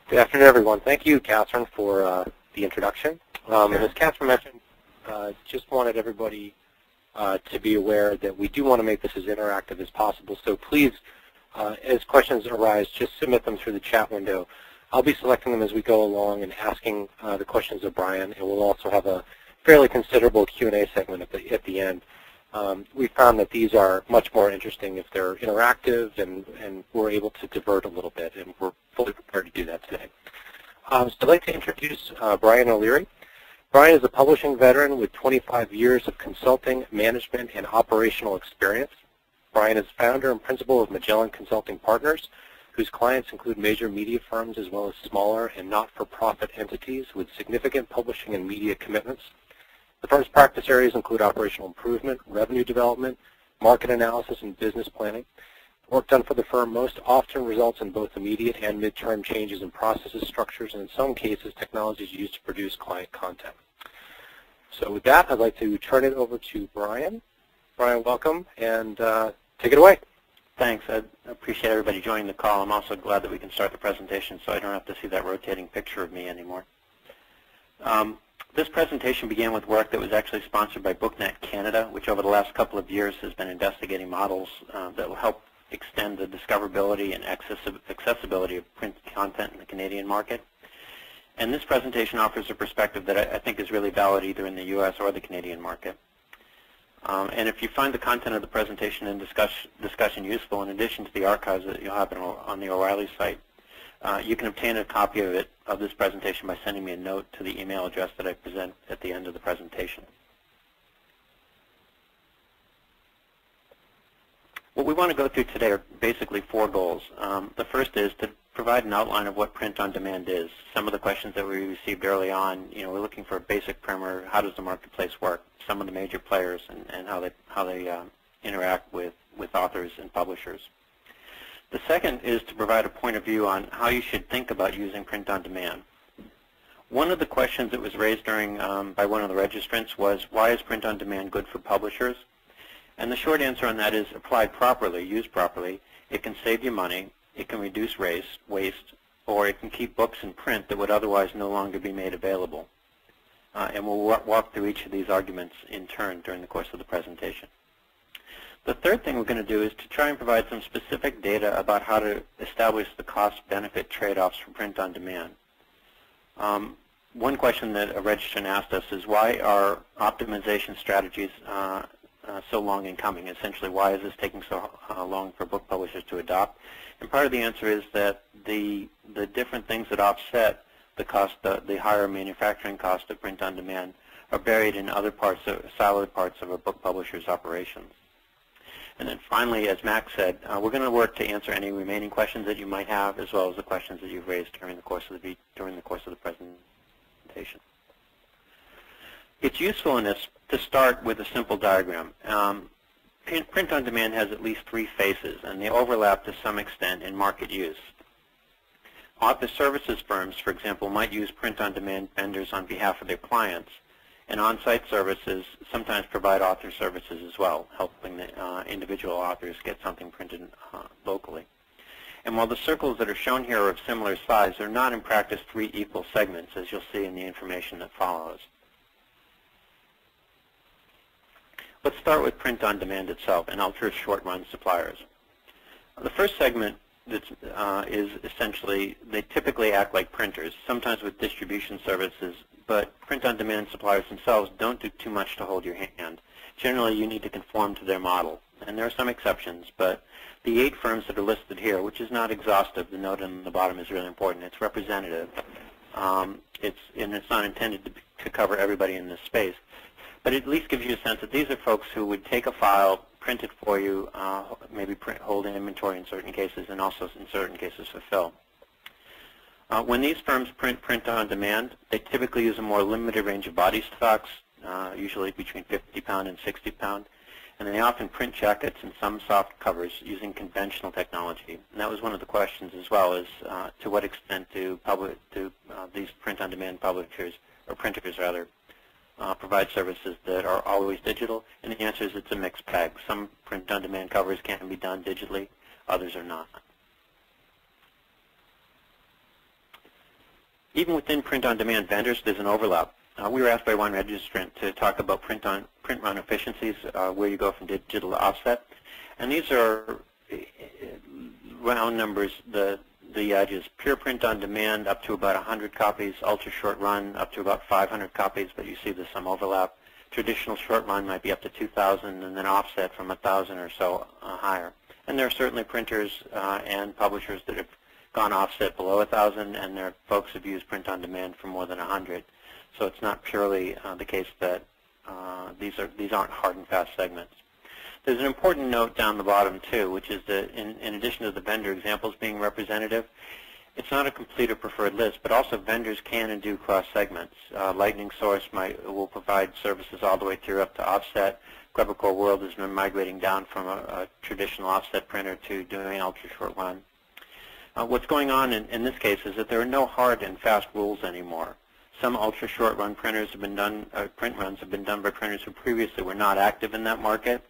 Good afternoon, everyone. Thank you, Catherine, for the introduction. And as Catherine mentioned, just wanted everybody to be aware that we do want to make this as interactive as possible. So please, as questions arise, just submit them through the chat window. I'll be selecting them as we go along and asking the questions of Brian, and we'll also have a fairly considerable Q&A segment at the end. We found that these are much more interesting if they're interactive and we're able to divert a little bit, and we're fully prepared to do that today. So I'd like to introduce Brian O'Leary. Brian is a publishing veteran with 25 years of consulting, management, and operational experience. Brian is founder and principal of Magellan Consulting Partners, whose clients include major media firms as well as smaller and not-for-profit entities with significant publishing and media commitments. The firm's practice areas include operational improvement, revenue development, market analysis, and business planning. Work done for the firm most often results in both immediate and midterm changes in processes, structures, and in some cases, technologies used to produce client content. So with that, I'd like to turn it over to Brian. Brian, welcome, and take it away. Thanks. I appreciate everybody joining the call. I'm also glad that we can start the presentation so I don't have to see that rotating picture of me anymore. This presentation began with work that was actually sponsored by BookNet Canada, which over the last couple of years has been investigating models that will help extend the discoverability and accessibility of print content in the Canadian market. And this presentation offers a perspective that I think is really valid either in the U.S. or the Canadian market. And if you find the content of the presentation and discussion useful, in addition to the archives that you'll have on the O'Reilly site, you can obtain a copy of this presentation by sending me a note to the email address that I present at the end of the presentation. What we want to go through today are basically four goals. The first is to provide an outline of what print-on-demand is. Some of the questions that we received early on, we're looking for a basic primer. How does the marketplace work? Some of the major players and how they interact with authors and publishers. The second is to provide a point of view on how you should think about using print-on-demand. One of the questions that was raised by one of the registrants was, why is print-on-demand good for publishers? And the short answer on that is, applied properly, used properly, it can save you money, it can reduce waste, or it can keep books in print that would otherwise no longer be made available. And we'll walk through each of these arguments in turn during the course of the presentation. The third thing we're going to do is to try and provide some specific data about how to establish the cost-benefit trade-offs for print-on-demand. One question that a registrant asked us is, why are optimization strategies so long in coming? Essentially, why is this taking so long for book publishers to adopt? And part of the answer is that the different things that offset the cost, the higher manufacturing cost of print-on-demand, are buried in other parts, siloed parts of a book publisher's operations. And then finally, as Max said, we're going to work to answer any remaining questions that you might have, as well as the questions that you've raised during the course of the presentation. It's useful in this to start with a simple diagram. Print-on-demand has at least three faces, and they overlap to some extent in market use. Author services firms, for example, might use print-on-demand vendors on behalf of their clients, and on-site services sometimes provide author services as well, helping the individual authors get something printed locally. And while the circles that are shown here are of similar size, they're not in practice three equal segments, as you'll see in the information that follows. Let's start with print-on-demand itself, and I'll first Shortrun Suppliers. The first segment is essentially, they typically act like printers, sometimes with distribution services, but print-on-demand suppliers themselves don't do too much to hold your hand. Generally, you need to conform to their model, and there are some exceptions, but the 8 firms that are listed here, which is not exhaustive, the note on the bottom is really important, it's representative, and it's not intended to cover everybody in this space, but it at least gives you a sense that these are folks who would take a file, print it for you, maybe hold an inventory in certain cases, and also in certain cases fulfill. When these firms print on demand, they typically use a more limited range of body stocks, usually between 50-pound and 60-pound, and they often print jackets and some soft covers using conventional technology. And that was one of the questions as well, is to what extent do these print-on-demand publishers, or printers rather, provide services that are always digital? And the answer is it's a mixed bag. Some print-on-demand covers can be done digitally, others are not. Even within print-on-demand vendors, there's an overlap. We were asked by one registrant to talk about print run efficiencies, where you go from digital to offset. And these are round numbers. The idea is pure print-on-demand up to about 100 copies, ultra-short run up to about 500 copies, but you see there's some overlap. Traditional short run might be up to 2,000, and then offset from 1,000 or so higher. And there are certainly printers and publishers that have gone offset below 1,000, and there are folks who've used print-on-demand for more than 100. So it's not purely the case that these aren't hard and fast segments. There's an important note down the bottom too, which is that in addition to the vendor examples being representative, it's not a complete or preferred list, but also vendors can and do cross segments. Lightning Source will provide services all the way through up to offset. Quebecor World has been migrating down from a traditional offset printer to doing ultra short run. What's going on in this case is that there are no hard and fast rules anymore. Some ultra short run printers have been done, print runs have been done by printers who previously were not active in that market,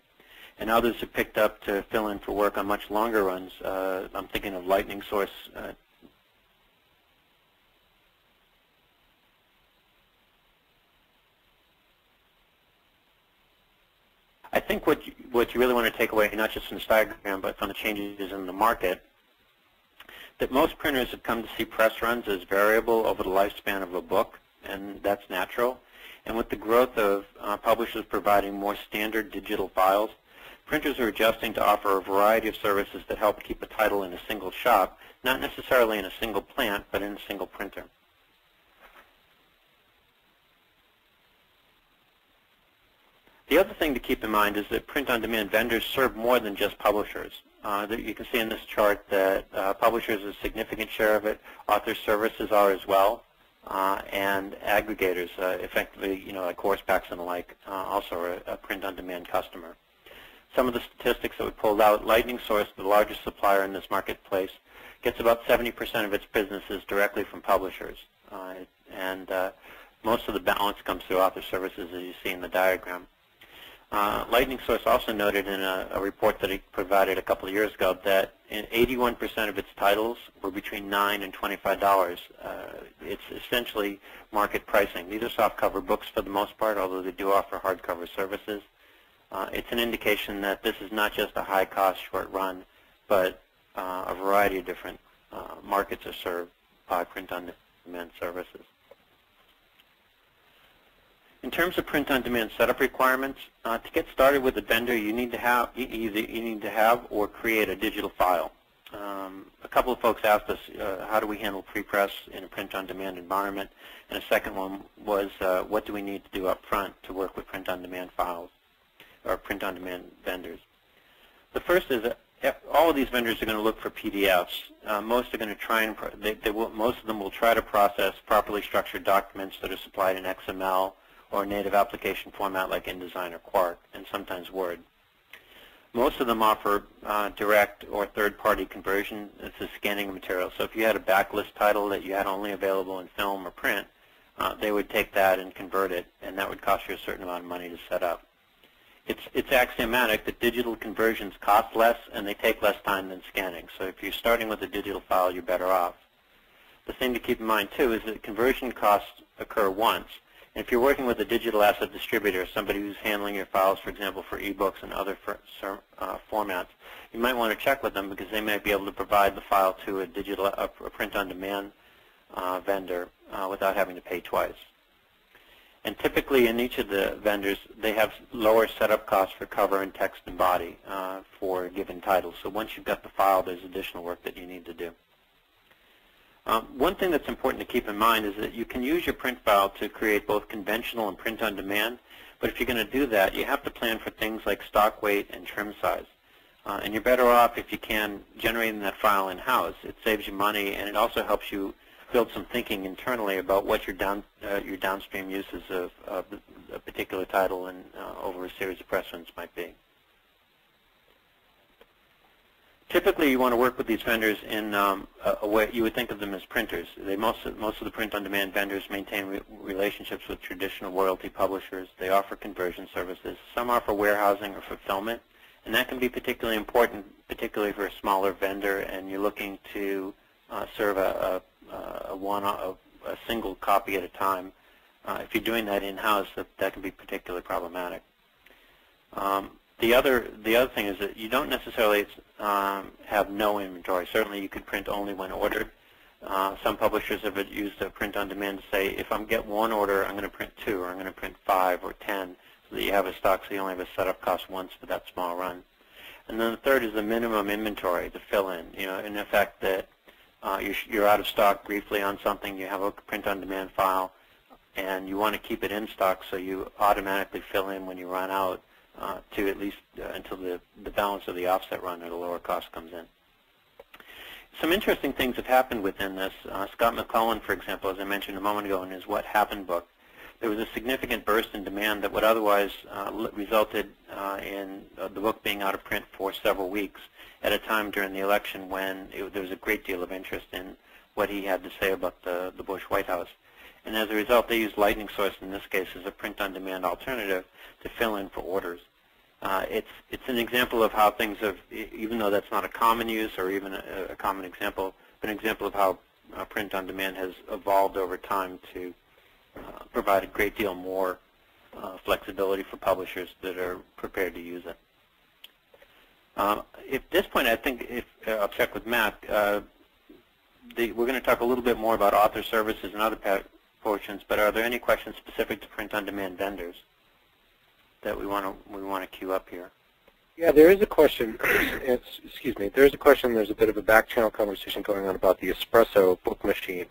and others have picked up to fill in for work on much longer runs. I'm thinking of Lightning Source. I think what you really want to take away, not just from this diagram, but from the changes in the market, that most printers have come to see press runs as variable over the lifespan of a book, and that's natural. And with the growth of publishers providing more standard digital files, printers are adjusting to offer a variety of services that help keep a title in a single shop, not necessarily in a single plant, but in a single printer. The other thing to keep in mind is that print-on-demand vendors serve more than just publishers. You can see in this chart that publishers are a significant share of it, author services are as well, and aggregators, effectively, like Course-Packs and the like, also are a print-on-demand customer. Some of the statistics that we pulled out, Lightning Source, the largest supplier in this marketplace, gets about 70% of its businesses directly from publishers, and most of the balance comes through author services, as you see in the diagram. Lightning Source also noted in a report that he provided a couple of years ago that 81% of its titles were between $9 and $25. It's essentially market pricing. These are softcover books for the most part, although they do offer hardcover services. It's an indication that this is not just a high-cost short run, but a variety of different markets are served by print-on-demand services. In terms of print-on-demand setup requirements, to get started with a vendor, you need to have or create a digital file. A couple of folks asked us, how do we handle pre-press in a print-on-demand environment? And a second one was, what do we need to do up front to work with print-on-demand files or print-on-demand vendors? The first is that all of these vendors are going to look for PDFs. Most are going to try and most of them will try to process properly structured documents that are supplied in XML or native application format like InDesign or Quark, and sometimes Word. Most of them offer direct or third-party conversion. This is scanning material. So if you had a backlist title that you had only available in film or print, they would take that and convert it, and that would cost you a certain amount of money to set up. It's axiomatic that digital conversions cost less and they take less time than scanning. So if you're starting with a digital file, you're better off. The thing to keep in mind, too, is that conversion costs occur once. If you're working with a digital asset distributor, somebody who's handling your files, for example, for ebooks and other formats, you might want to check with them because they may be able to provide the file to a print-on-demand vendor without having to pay twice. And typically in each of the vendors, they have lower setup costs for cover and text and body for given titles. So once you've got the file, there's additional work that you need to do. One thing that's important to keep in mind is that you can use your print file to create both conventional and print-on-demand, but if you're going to do that, you have to plan for things like stock weight and trim size. And you're better off, if you can, generating that file in-house. It saves you money, and it also helps you build some thinking internally about what your downstream uses of a particular title and over a series of press runs might be. Typically, you want to work with these vendors in a way you would think of them as printers. Most of the print-on-demand vendors maintain relationships with traditional royalty publishers. They offer conversion services. Some offer warehousing or fulfillment, and that can be particularly important, particularly for a smaller vendor, and you're looking to serve a a single copy at a time. If you're doing that in-house, that can be particularly problematic. The other thing is that you don't necessarily have no inventory. Certainly, you could print only when ordered. Some publishers have used a print on demand to say, if I get one order, I'm going to print 2, or I'm going to print 5 or 10, so that you have a stock, so you only have a setup cost once for that small run. And then the third is the minimum inventory to fill in. In effect, that you're out of stock briefly on something, you have a print on demand file, and you want to keep it in stock, so you automatically fill in when you run out to at least until the balance of the offset run or the lower cost comes in. Some interesting things have happened within this. Scott McClellan, for example, as I mentioned a moment ago in his What Happened book, there was a significant burst in demand that would otherwise resulted in the book being out of print for several weeks at a time during the election when there was a great deal of interest in what he had to say about the Bush White House. And as a result, they used Lightning Source in this case as a print-on-demand alternative to fill in for orders. It's an example of how things have, even though that's not a common use or even a common example, but an example of how print-on-demand has evolved over time to provide a great deal more flexibility for publishers that are prepared to use it. At this point, I think I'll check with Matt. We're going to talk a little bit more about author services and other portions, but are there any questions specific to print-on-demand vendors that we want to queue up here? Yeah, there is a question. Excuse me. There is a question. There's a bit of a back-channel conversation going on about the Espresso book machine.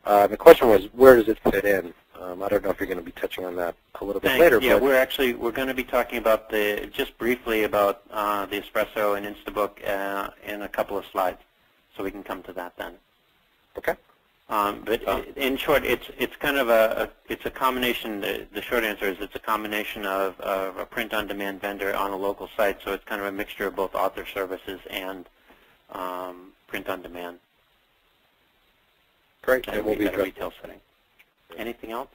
The question was, where does it fit in? I don't know if you're going to be touching on that a little bit later. Yeah, we're going to be talking about just briefly about the Espresso and Instabook in a couple of slides, so we can come to that then. Okay. But in short, it's kind of a combination. The short answer is it's a combination of a print-on-demand vendor on a local site. So it's kind of a mixture of both author services and print-on-demand. Great. And we'll be at a retail setting. Anything else?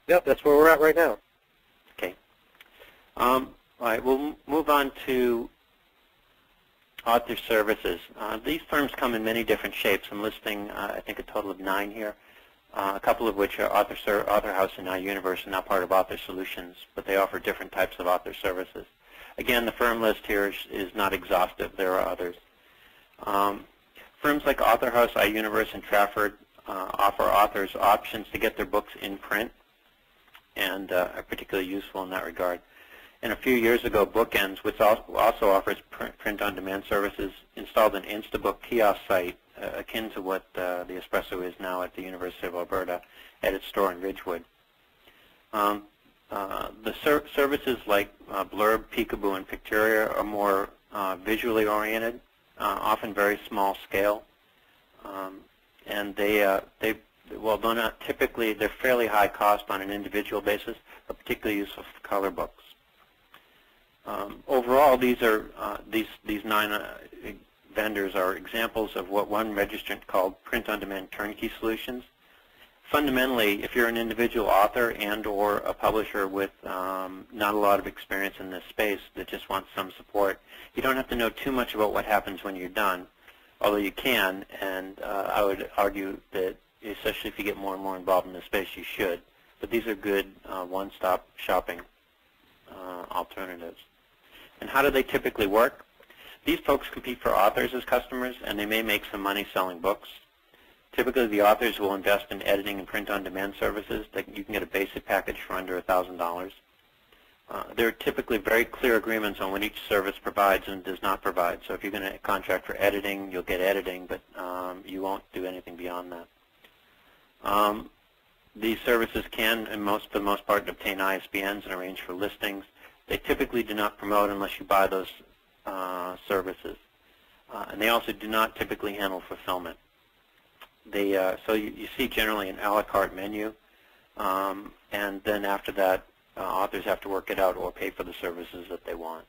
Yep, that's where we're at right now. Okay. All right, we'll move on to author services. These firms come in many different shapes. I'm listing, I think, a total of 9 here, a couple of which are Author House and Now Universe and now part of Author Solutions, but they offer different types of author services. Again, the firm list here is not exhaustive. There are others. Firms like Author House, iUniverse, and Trafford offer authors options to get their books in print and are particularly useful in that regard. And a few years ago, Bookends, which also offers print-on-demand services, installed an Instabook kiosk site akin to what the Espresso is now at the University of Alberta at its store in Ridgewood. The services like Blurb, Peekaboo, and Picturia are more visually oriented, often very small scale, and well, though not typically, they're fairly high cost on an individual basis, but particularly useful for color books. Overall, these 9 vendors are examples of what one registrant called print-on-demand turnkey solutions. Fundamentally, if you're an individual author and or a publisher with not a lot of experience in this space that just wants some support, you don't have to know too much about what happens when you're done, although you can, and I would argue that especially if you get more and more involved in this space, you should. But these are good one-stop shopping alternatives. And how do they typically work? These folks compete for authors as customers, and they may make some money selling books. Typically, the authors will invest in editing and print-on-demand services. You can get a basic package for under $1,000. There are typically very clear agreements on what each service provides and does not provide. So if you're going to contract for editing, you'll get editing, but you won't do anything beyond that. These services can, for the most part, obtain ISBNs and arrange for listings. They typically do not promote unless you buy those services. And they also do not typically handle fulfillment. So you see generally an a la carte menu, and then after that, authors have to work it out or pay for the services that they want.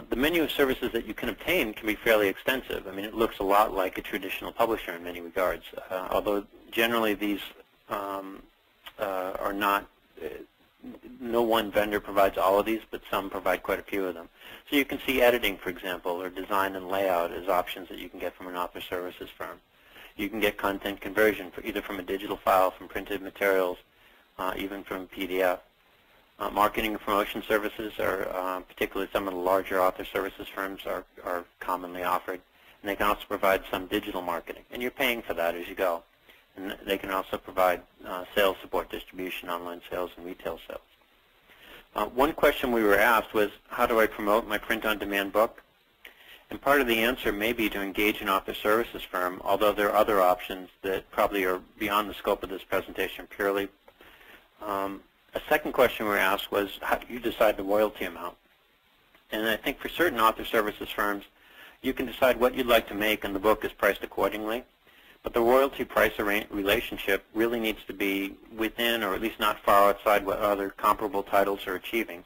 The menu of services that you can obtain can be fairly extensive. I mean, it looks a lot like a traditional publisher in many regards, although generally these are not, no one vendor provides all of these, but some provide quite a few of them. So you can see editing, for example, or design and layout as options that you can get from an author services firm. You can get content conversion for either from a digital file, from printed materials, even from PDF. Marketing and promotion services are, particularly some of the larger author services firms, are commonly offered. And they can also provide some digital marketing. And you're paying for that as you go. And they can also provide sales support, distribution, online sales, and retail sales. One question we were asked was, how do I promote my print-on-demand book? And part of the answer may be to engage an author services firm, although there are other options that probably are beyond the scope of this presentation purely. A second question we were asked was, how do you decide the royalty amount? And I think for certain author services firms, you can decide what you'd like to make, and the book is priced accordingly. But the royalty price relationship really needs to be within, or at least not far outside, what other comparable titles are achieving.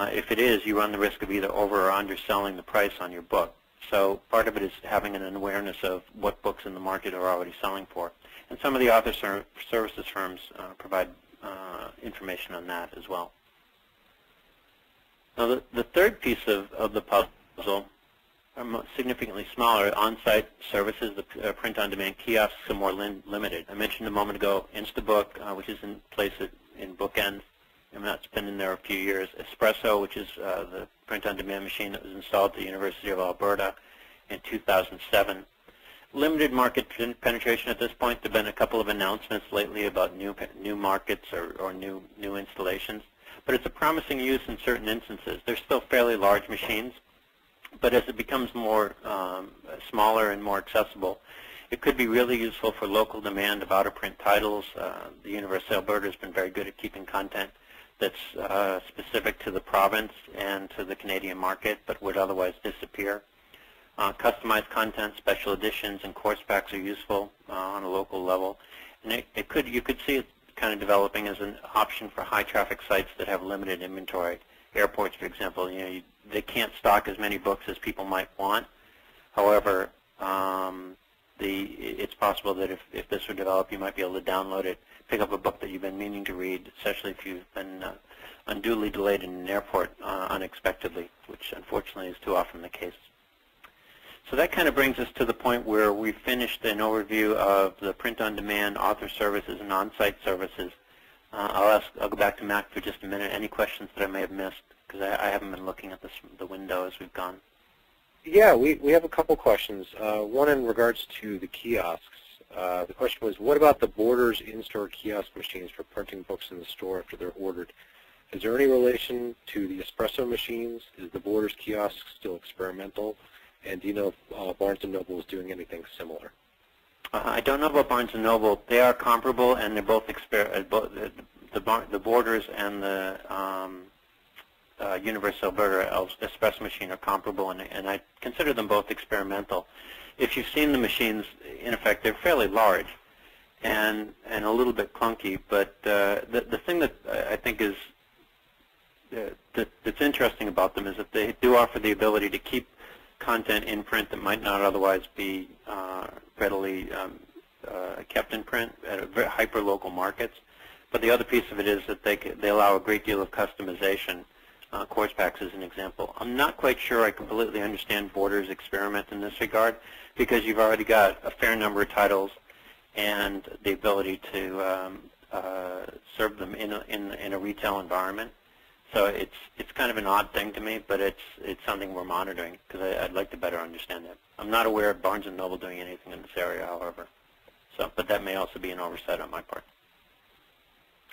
If it is, you run the risk of either over or underselling the price on your book. So part of it is having an awareness of what books in the market are already selling for. And some of the author services firms provide information on that as well. Now, the third piece of the puzzle are significantly smaller. On-site services, the print-on-demand kiosks are more limited. I mentioned a moment ago Instabook, which is in place in Bookends, and that's been in there a few years. Espresso, which is the print-on-demand machine that was installed at the University of Alberta in 2007. Limited market penetration at this point. There have been a couple of announcements lately about new markets or new installations, but it's a promising use in certain instances. They're still fairly large machines, but as it becomes more smaller and more accessible, it could be really useful for local demand of out-of-print titles. The University of Alberta has been very good at keeping content that's specific to the province and to the Canadian market, but would otherwise disappear. Customized content, special editions, and course packs are useful on a local level. And you could see it kind of developing as an option for high-traffic sites that have limited inventory. Airports, for example, they can't stock as many books as people might want. However, it's possible that if this were developed, you might be able to download it, pick up a book that you've been meaning to read, especially if you've been unduly delayed in an airport unexpectedly, which unfortunately is too often the case. So that kind of brings us to the point where we've finished an overview of the print-on-demand, author services, and on-site services. I'll go back to Mac for just a minute. Any questions that I may have missed? Because I haven't been looking at the window as we've gone. Yeah, we have a couple questions. One in regards to the kiosks. The question was, what about the Borders in-store kiosk machines for printing books in the store after they're ordered? Is there any relation to the espresso machines? Is the Borders kiosk still experimental? And do you know if Barnes & Noble is doing anything similar? I don't know about Barnes & Noble. They are comparable, and they're both the Borders and the University of Alberta espresso machine are comparable, and I consider them both experimental. If you've seen the machines, in effect, they're fairly large and a little bit clunky. But the thing that I think is that's interesting about them is that they do offer the ability to keep content in print that might not otherwise be readily kept in print at hyper-local markets. But the other piece of it is that they allow a great deal of customization. Course packs is an example. I'm not quite sure I completely understand Borders' experiment in this regard, because you've already got a fair number of titles and the ability to serve them in a retail environment. So it's kind of an odd thing to me, but it's something we're monitoring because I'd like to better understand it. I'm not aware of Barnes & Noble doing anything in this area, however. So, but that may also be an oversight on my part.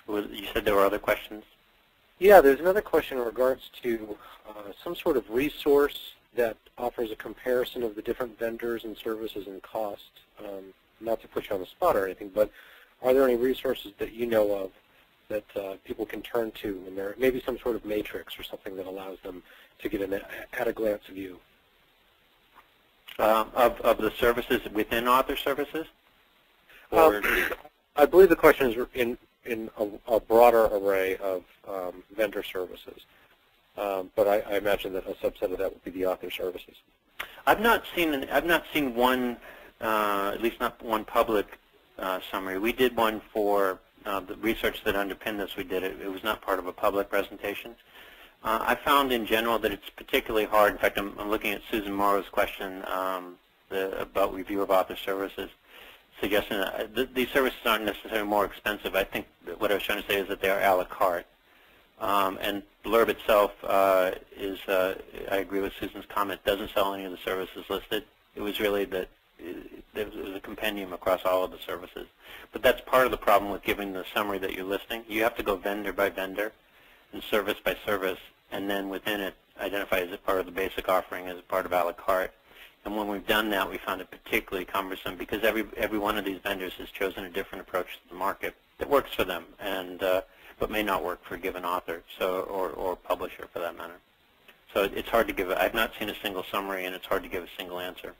You said there were other questions? Yeah, there's another question in regards to some sort of resource that offers a comparison of the different vendors and services and cost. Not to put you on the spot or anything, but are there any resources that you know of that people can turn to, and there maybe some sort of matrix or something that allows them to get an at-a-glance view? Of the services within author services? Or I believe the question is in a broader array of vendor services, but I imagine that a subset of that would be the author services. I've not seen one, at least not one public summary. We did one for the research that underpinned this. We did it. It was not part of a public presentation. I found in general that it's particularly hard. In fact, I'm looking at Susan Morrow's question about review of author services. suggestion that these services aren't necessarily more expensive. I think that what I was trying to say is that they are a la carte. And Blurb itself is, I agree with Susan's comment, doesn't sell any of the services listed. It was really that it was a compendium across all of the services. But that's part of the problem with giving the summary that you're listing. You have to go vendor by vendor and service by service, and then within it identify as a part of the basic offering, as a part of a la carte. And when we've done that, we found it particularly cumbersome because every one of these vendors has chosen a different approach to the market that works for them, and but may not work for a given author, or publisher for that matter. So it's hard to give. I've not seen a single summary, and it's hard to give a single answer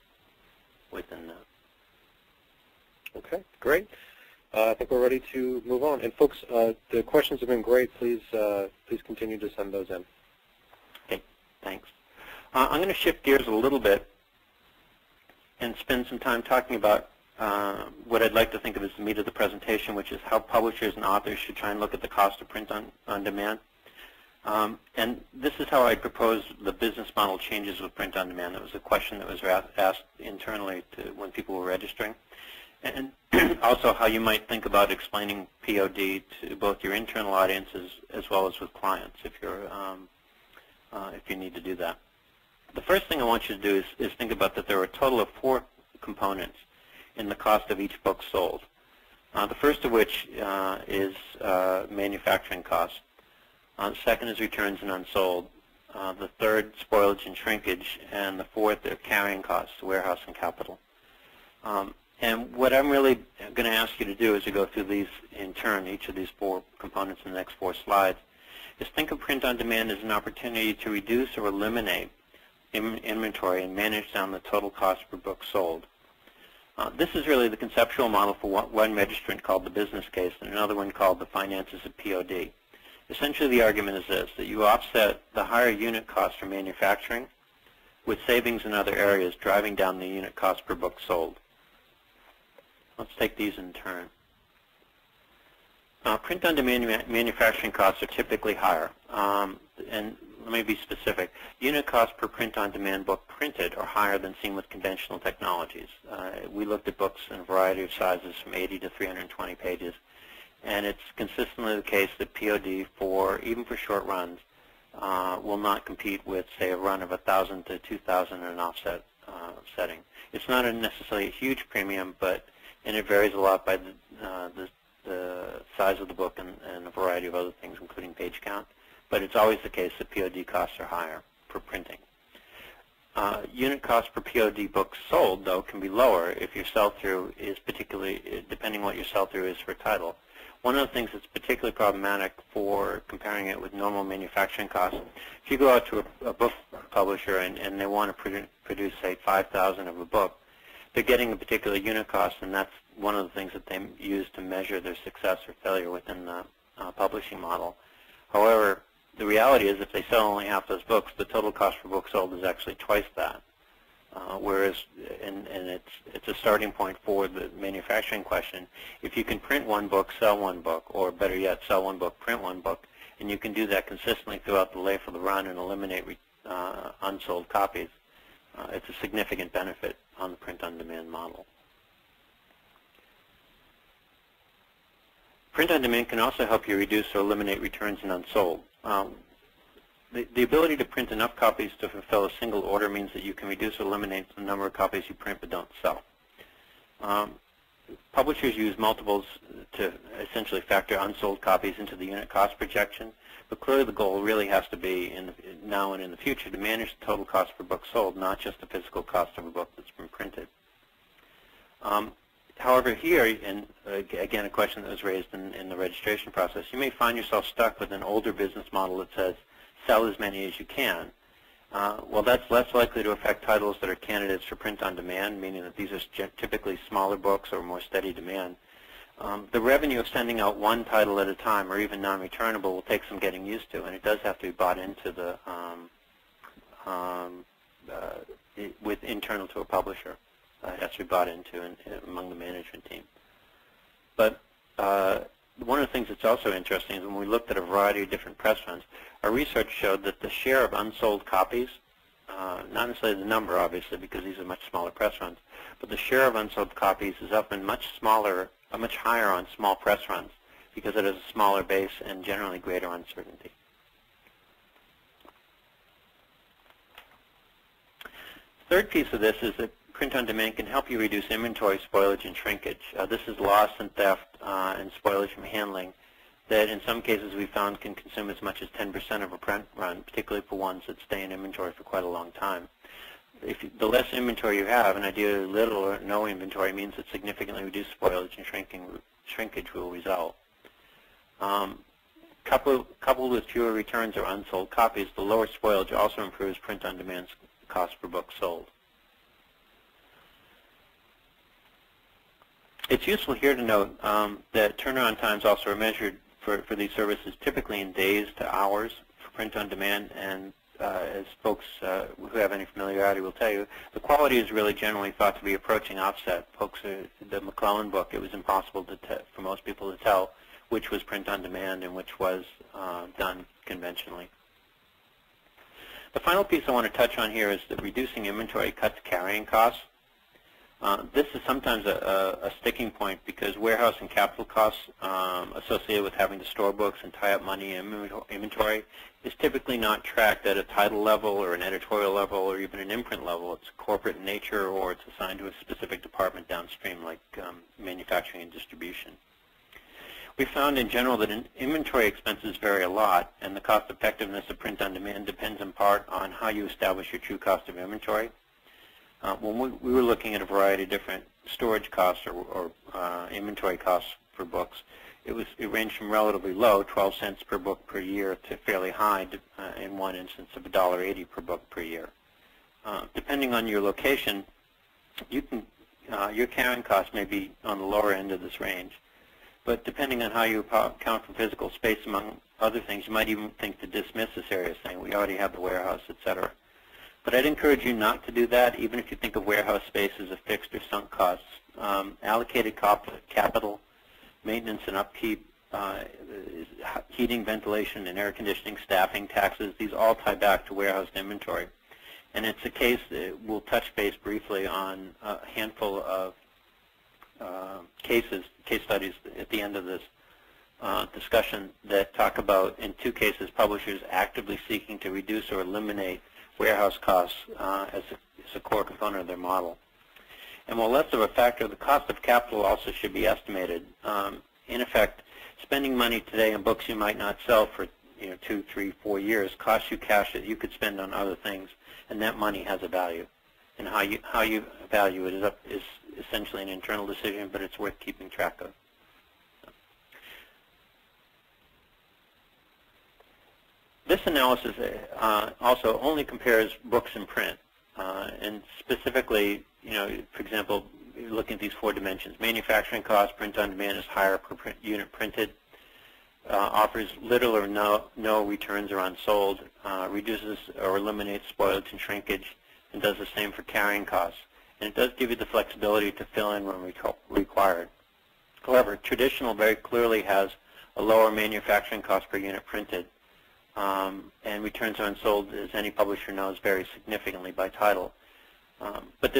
within that. Okay, great. I think we're ready to move on. And folks, the questions have been great. Please continue to send those in. Okay, thanks. I'm going to shift gears a little bit and spend some time talking about what I'd like to think of as the meat of the presentation, which is how publishers and authors should try and look at the cost of print on demand. And this is how I propose the business model changes with print on demand. That was a question that was asked internally when people were registering. And also how you might think about explaining POD to both your internal audiences as well as with clients if you need to do that. The first thing I want you to do is think about that there are a total of 4 components in the cost of each book sold. The first of which is manufacturing costs. The second is returns and unsold. The third, spoilage and shrinkage. And the fourth are carrying costs, warehouse and capital. And what I'm really going to ask you to do as we go through these in turn, each of these 4 components in the next 4 slides, is think of print on demand as an opportunity to reduce or eliminate inventory and manage down the total cost per book sold. This is really the conceptual model for one registrant called the business case and another one called the finances of POD. Essentially the argument is this, that you offset the higher unit cost for manufacturing with savings in other areas, driving down the unit cost per book sold. Let's take these in turn. Print-on-demand manufacturing costs are typically higher. And let me be specific. Unit costs per print-on-demand book printed are higher than seen with conventional technologies. We looked at books in a variety of sizes from 80 to 320 pages. And it's consistently the case that POD, even for short runs, will not compete with, say, a run of 1,000 to 2,000 in an offset setting. It's not necessarily a huge premium, and it varies a lot by the size of the book and a variety of other things, including page count. But it's always the case that POD costs are higher for printing. Unit cost per POD book sold, though, can be lower if your sell-through is particularly, depending on what your sell-through is for a title. One of the things that's particularly problematic for comparing it with normal manufacturing costs, if you go out to a book publisher and they want to produce, say, 5,000 of a book, they're getting a particular unit cost, and that's one of the things that they use to measure their success or failure within the publishing model. However, the reality is if they sell only half those books, the total cost per book sold is actually twice that. Whereas, and it's a starting point for the manufacturing question. If you can print one book, sell one book, or better yet, sell one book, print one book, and you can do that consistently throughout the life of the run and eliminate unsold copies, it's a significant benefit on the print-on-demand model. Print-on-demand can also help you reduce or eliminate returns and unsold. The ability to print enough copies to fulfill a single order means that you can reduce or eliminate the number of copies you print but don't sell. Publishers use multiples to essentially factor unsold copies into the unit cost projection, but clearly the goal really has to be, now and in the future, to manage the total cost per book sold, not just the physical cost of a book that's been printed. However, here, and again a question that was raised in the registration process, you may find yourself stuck with an older business model that says, sell as many as you can. Well, that's less likely to affect titles that are candidates for print on demand, meaning that these are typically smaller books or more steady demand. The revenue of sending out one title at a time or even non-returnable will take some getting used to, and it does have to be bought into the with internal to a publisher. It has to be bought into among the management team. But one of the things that's also interesting is when we looked at a variety of different press runs, our research showed that the share of unsold copies not necessarily the number, obviously, because these are much smaller press runs, but the share of unsold copies is often much higher on small press runs because it has a smaller base and generally greater uncertainty. The third piece of this is that print on demand can help you reduce inventory spoilage and shrinkage. This is loss and theft and spoilage from handling that in some cases we found can consume as much as 10% of a print run, particularly for ones that stay in inventory for quite a long time. The less inventory you have, and ideally little or no inventory, means that significantly reduced spoilage and shrinkage will result. Coupled with fewer returns or unsold copies, the lower spoilage also improves print on demand's cost per book sold. It's useful here to note that turnaround times also are measured for these services typically in days to hours for print on demand, and as folks who have any familiarity will tell you, the quality is really generally thought to be approaching offset. The McClellan book, it was impossible for most people to tell which was print on demand and which was done conventionally. The final piece I want to touch on here is that reducing inventory cuts carrying costs. This is sometimes a sticking point because warehouse and capital costs associated with having to store books and tie up money in inventory is typically not tracked at a title level or an editorial level or even an imprint level. It's corporate in nature or it's assigned to a specific department downstream like manufacturing and distribution. We found in general that inventory expenses vary a lot, and the cost effectiveness of print on demand depends in part on how you establish your true cost of inventory. When we were looking at a variety of different storage costs or inventory costs for books, it ranged from relatively low, 12 cents per book per year, to fairly high, in one instance of $1.80 per book per year. Depending on your location, your carrying costs may be on the lower end of this range. But depending on how you account for physical space, among other things, you might even think to dismiss this area, saying we already have the warehouse, etc. But I'd encourage you not to do that, even if you think of warehouse space as a fixed or sunk cost. Allocated capital, maintenance and upkeep, heating, ventilation, and air conditioning, staffing, taxes, these all tie back to warehouse inventory. And it's a case that we'll touch base briefly on a handful of case studies at the end of this discussion that talk about, in two cases, publishers actively seeking to reduce or eliminate warehouse costs as a core component of their model. And while less of a factor, the cost of capital also should be estimated. In effect, spending money today on books you might not sell for 2, 3, 4 years costs you cash that you could spend on other things, and that money has a value. And how you value it is essentially an internal decision, but it's worth keeping track of. This analysis also only compares books in print, and specifically, for example, looking at these 4 dimensions. Manufacturing cost, print on demand is higher per unit printed, offers little or no returns or unsold, reduces or eliminates spoilage and shrinkage, and does the same for carrying costs. And it does give you the flexibility to fill in when required. However, traditional very clearly has a lower manufacturing cost per unit printed, and returns are unsold, as any publisher knows, vary significantly by title. But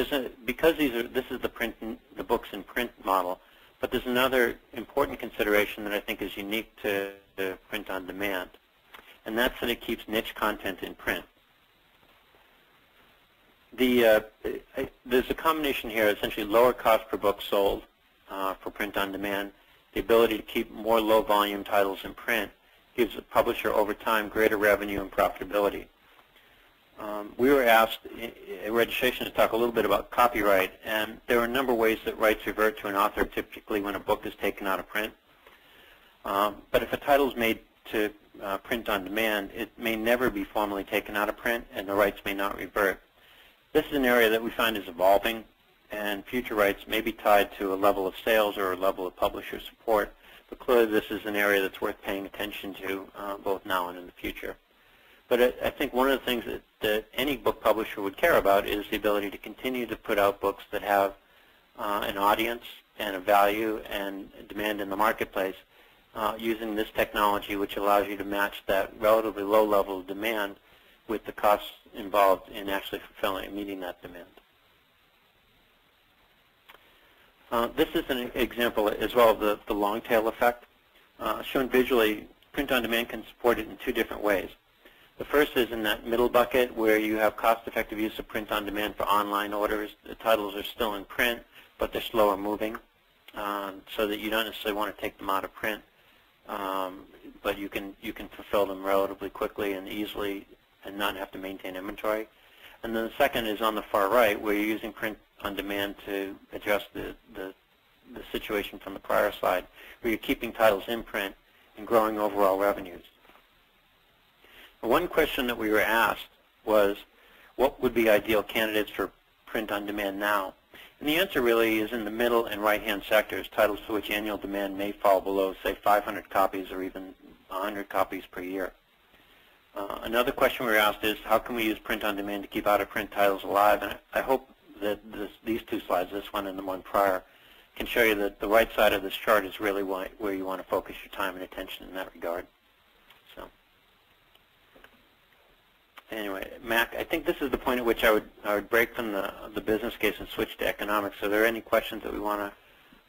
because this is the books in print model, but there's another important consideration that I think is unique to print on demand, and that's that it keeps niche content in print. There's a combination here, essentially lower cost per book sold for print on demand. The ability to keep more low volume titles in print gives the publisher over time greater revenue and profitability. We were asked at registration to talk a little bit about copyright, and there are a number of ways that rights revert to an author, typically when a book is taken out of print. But if a title is made to print on demand, it may never be formally taken out of print, and the rights may not revert. This is an area that we find is evolving, and future rights may be tied to a level of sales or a level of publisher support, but clearly this is an area that's worth paying attention to both now and in the future. But I think one of the things that any book publisher would care about is the ability to continue to put out books that have an audience and a value and demand in the marketplace using this technology, which allows you to match that relatively low level of demand with the costs involved in actually fulfilling and meeting that demand. This is an example as well of the Longtail Effect. Shown visually, print-on-demand can support it in two different ways. The first is in that middle bucket where you have cost-effective use of print-on-demand for online orders. The titles are still in print, but they're slower moving, so that you don't necessarily want to take them out of print, but you can fulfill them relatively quickly and easily and not have to maintain inventory. And then the second is on the far right, where you're using print-on-demand to address the situation from the prior slide, where you're keeping titles in print and growing overall revenues. One question that we were asked was, what would be ideal candidates for print-on-demand now? And the answer really is in the middle and right-hand sectors, titles for which annual demand may fall below, say, 500 copies or even 100 copies per year. Another question we were asked is, how can we use print-on-demand to keep out-of-print titles alive? And I hope that these two slides, this one and the one prior, can show you that the right side of this chart is really where you want to focus your time and attention in that regard. So, anyway, Mac, I think this is the point at which I would break from the business case and switch to economics. So, are there any questions that we want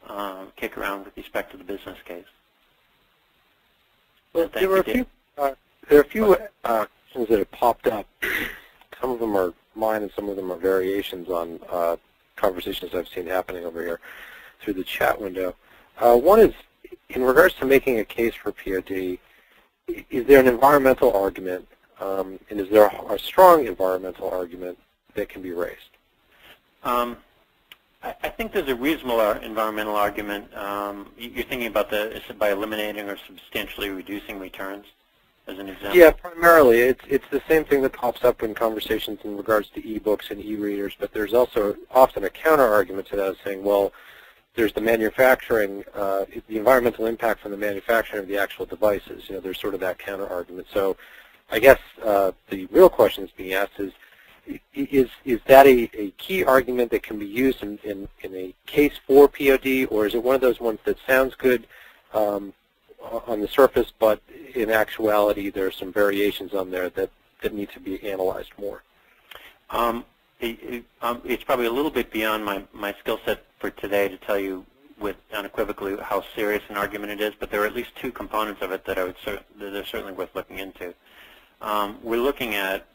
to kick around with respect to the business case? Well, there are a few questions that have popped up. Some of them are mine, and some of them are variations on conversations I've seen happening over here through the chat window. One is, in regards to making a case for POD, is there an environmental argument, and is there a strong environmental argument that can be raised? I think there's a reasonable environmental argument. You're thinking about by eliminating or substantially reducing returns, as an example? Yeah, primarily. It's the same thing that pops up in conversations in regards to e-books and e-readers, but there's also often a counter-argument to that, saying, well, there's the manufacturing, the environmental impact from the manufacturing of the actual devices. You know, there's sort of that counter-argument. So I guess the real question that's being asked is that a key argument that can be used in a case for POD, or is it one of those ones that sounds good on the surface, but in actuality there are some variations on there that need to be analyzed more? It's probably a little bit beyond my skill set for today to tell you with unequivocally how serious an argument it is, but there are at least two components of it that are certainly worth looking into. We're looking at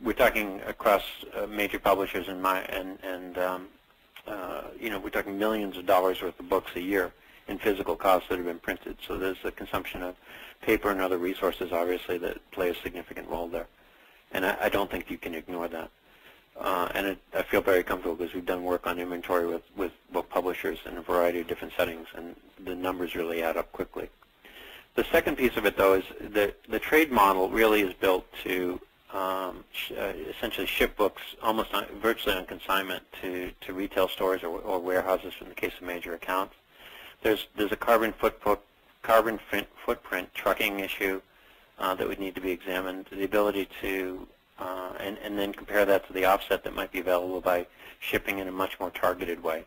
we're talking across major publishers and you know, we're talking millions of dollars worth of books a year in physical costs that have been printed. So there's a consumption of paper and other resources, obviously, that play a significant role there. And I don't think you can ignore that. And I feel very comfortable because we've done work on inventory with book publishers in a variety of different settings, and the numbers really add up quickly. The second piece of it, though, is the trade model really is built to essentially ship books almost virtually on consignment to retail stores or warehouses in the case of major accounts. There's a carbon footprint trucking issue that would need to be examined. The ability to and then compare that to the offset that might be available by shipping in a much more targeted way.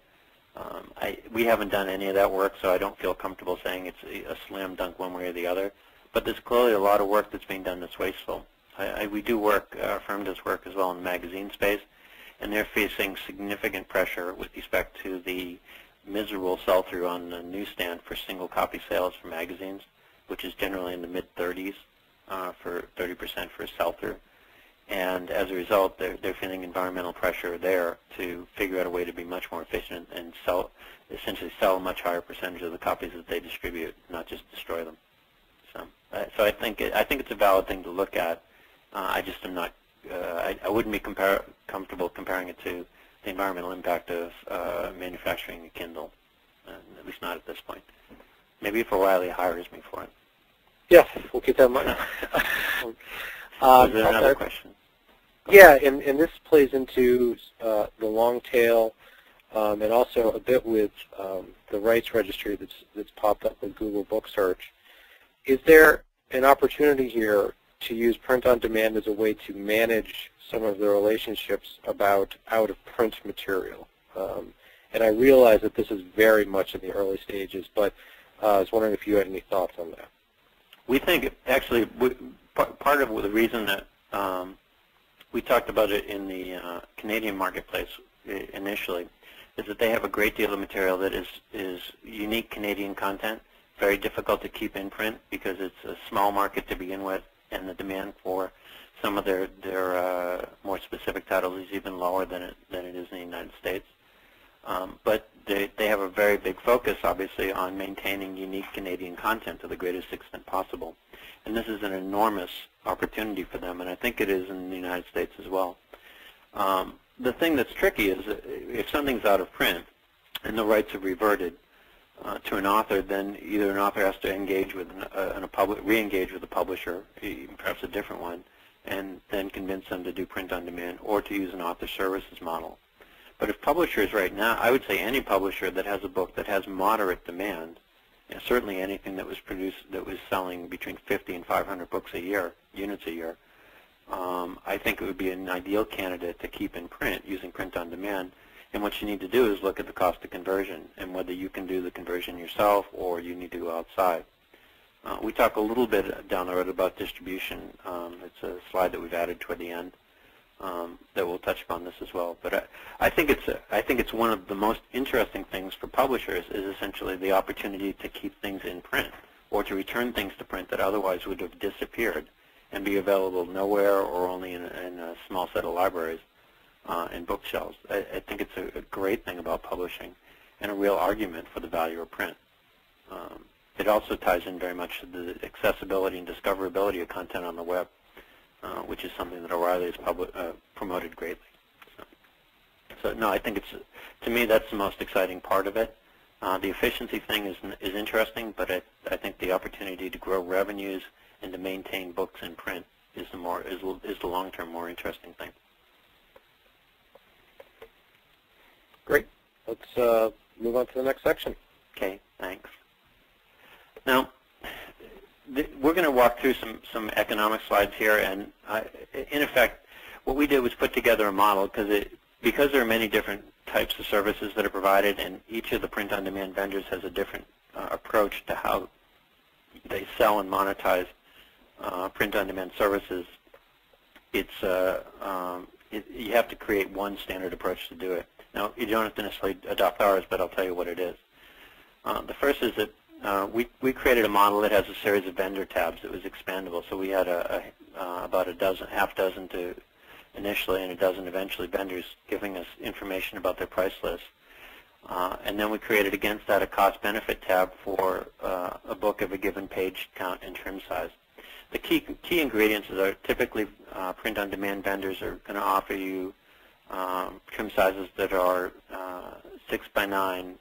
We haven't done any of that work, so I don't feel comfortable saying it's a slam dunk one way or the other. But there's clearly a lot of work that's being done that's wasteful. We do work, our firm does work as well in the magazine space, and they're facing significant pressure with respect to the miserable sell-through on the newsstand for single copy sales for magazines, which is generally in the mid-30s for 30% for a sell-through. And as a result, they're feeling environmental pressure there to figure out a way to be much more efficient and essentially sell a much higher percentage of the copies that they distribute, not just destroy them. So I think it's a valid thing to look at. I just am not. I wouldn't be comfortable comparing it to the environmental impact of manufacturing a Kindle, at least not at this point. Maybe if O'Reilly hires me for it. Yes, we'll keep that in mind. Is there another question? Yeah, and this plays into the long tail and also a bit with the rights registry that's popped up with Google Book Search. Is there an opportunity here to use print-on-demand as a way to manage some of the relationships about out-of-print material? And I realize that this is very much in the early stages, but I was wondering if you had any thoughts on that. We think, actually, part of the reason that we talked about it in the Canadian marketplace initially is that they have a great deal of material that is unique Canadian content, very difficult to keep in print because it's a small market to begin with, and the demand for some of their more specific titles is even lower than it is in the United States. But they have a very big focus, obviously, on maintaining unique Canadian content to the greatest extent possible. And this is an enormous opportunity for them, and I think it is in the United States as well. The thing that's tricky is that if something's out of print and the rights are reverted to an author, then either an author has to engage with re-engage with the publisher, perhaps a different one, and then convince them to do print on demand or to use an author services model. But if publishers right now, I would say any publisher that has a book that has moderate demand, and certainly anything that was produced that was selling between 50 and 500 books a year, units a year, I think it would be an ideal candidate to keep in print using print on demand. And what you need to do is look at the cost of conversion and whether you can do the conversion yourself or you need to go outside. We talk a little bit down the road about distribution. It's a slide that we've added toward the end that will touch upon this as well. But I think it's one of the most interesting things for publishers is essentially the opportunity to keep things in print or to return things to print that otherwise would have disappeared and be available nowhere or only in a small set of libraries and bookshelves. I think it's a great thing about publishing and a real argument for the value of print. It also ties in very much to the accessibility and discoverability of content on the web, which is something that O'Reilly has promoted greatly. So no, I think to me, that's the most exciting part of it. The efficiency thing is interesting, but I think the opportunity to grow revenues and to maintain books in print is the long-term more interesting thing. Great. Let's move on to the next section. Okay, thanks. Now, we're going to walk through some economic slides here, and in effect, what we did was put together a model because there are many different types of services that are provided, and each of the print-on-demand vendors has a different approach to how they sell and monetize print-on-demand services. You have to create one standard approach to do it. Now, you don't have to necessarily adopt ours, but I'll tell you what it is. The first is that we created a model that has a series of vendor tabs that was expandable. So we had about half dozen to initially and a dozen eventually vendors giving us information about their price list. And then we created against that a cost-benefit tab for a book of a given page count and trim size. The key ingredients are typically print-on-demand vendors are going to offer you trim sizes that are 6x9,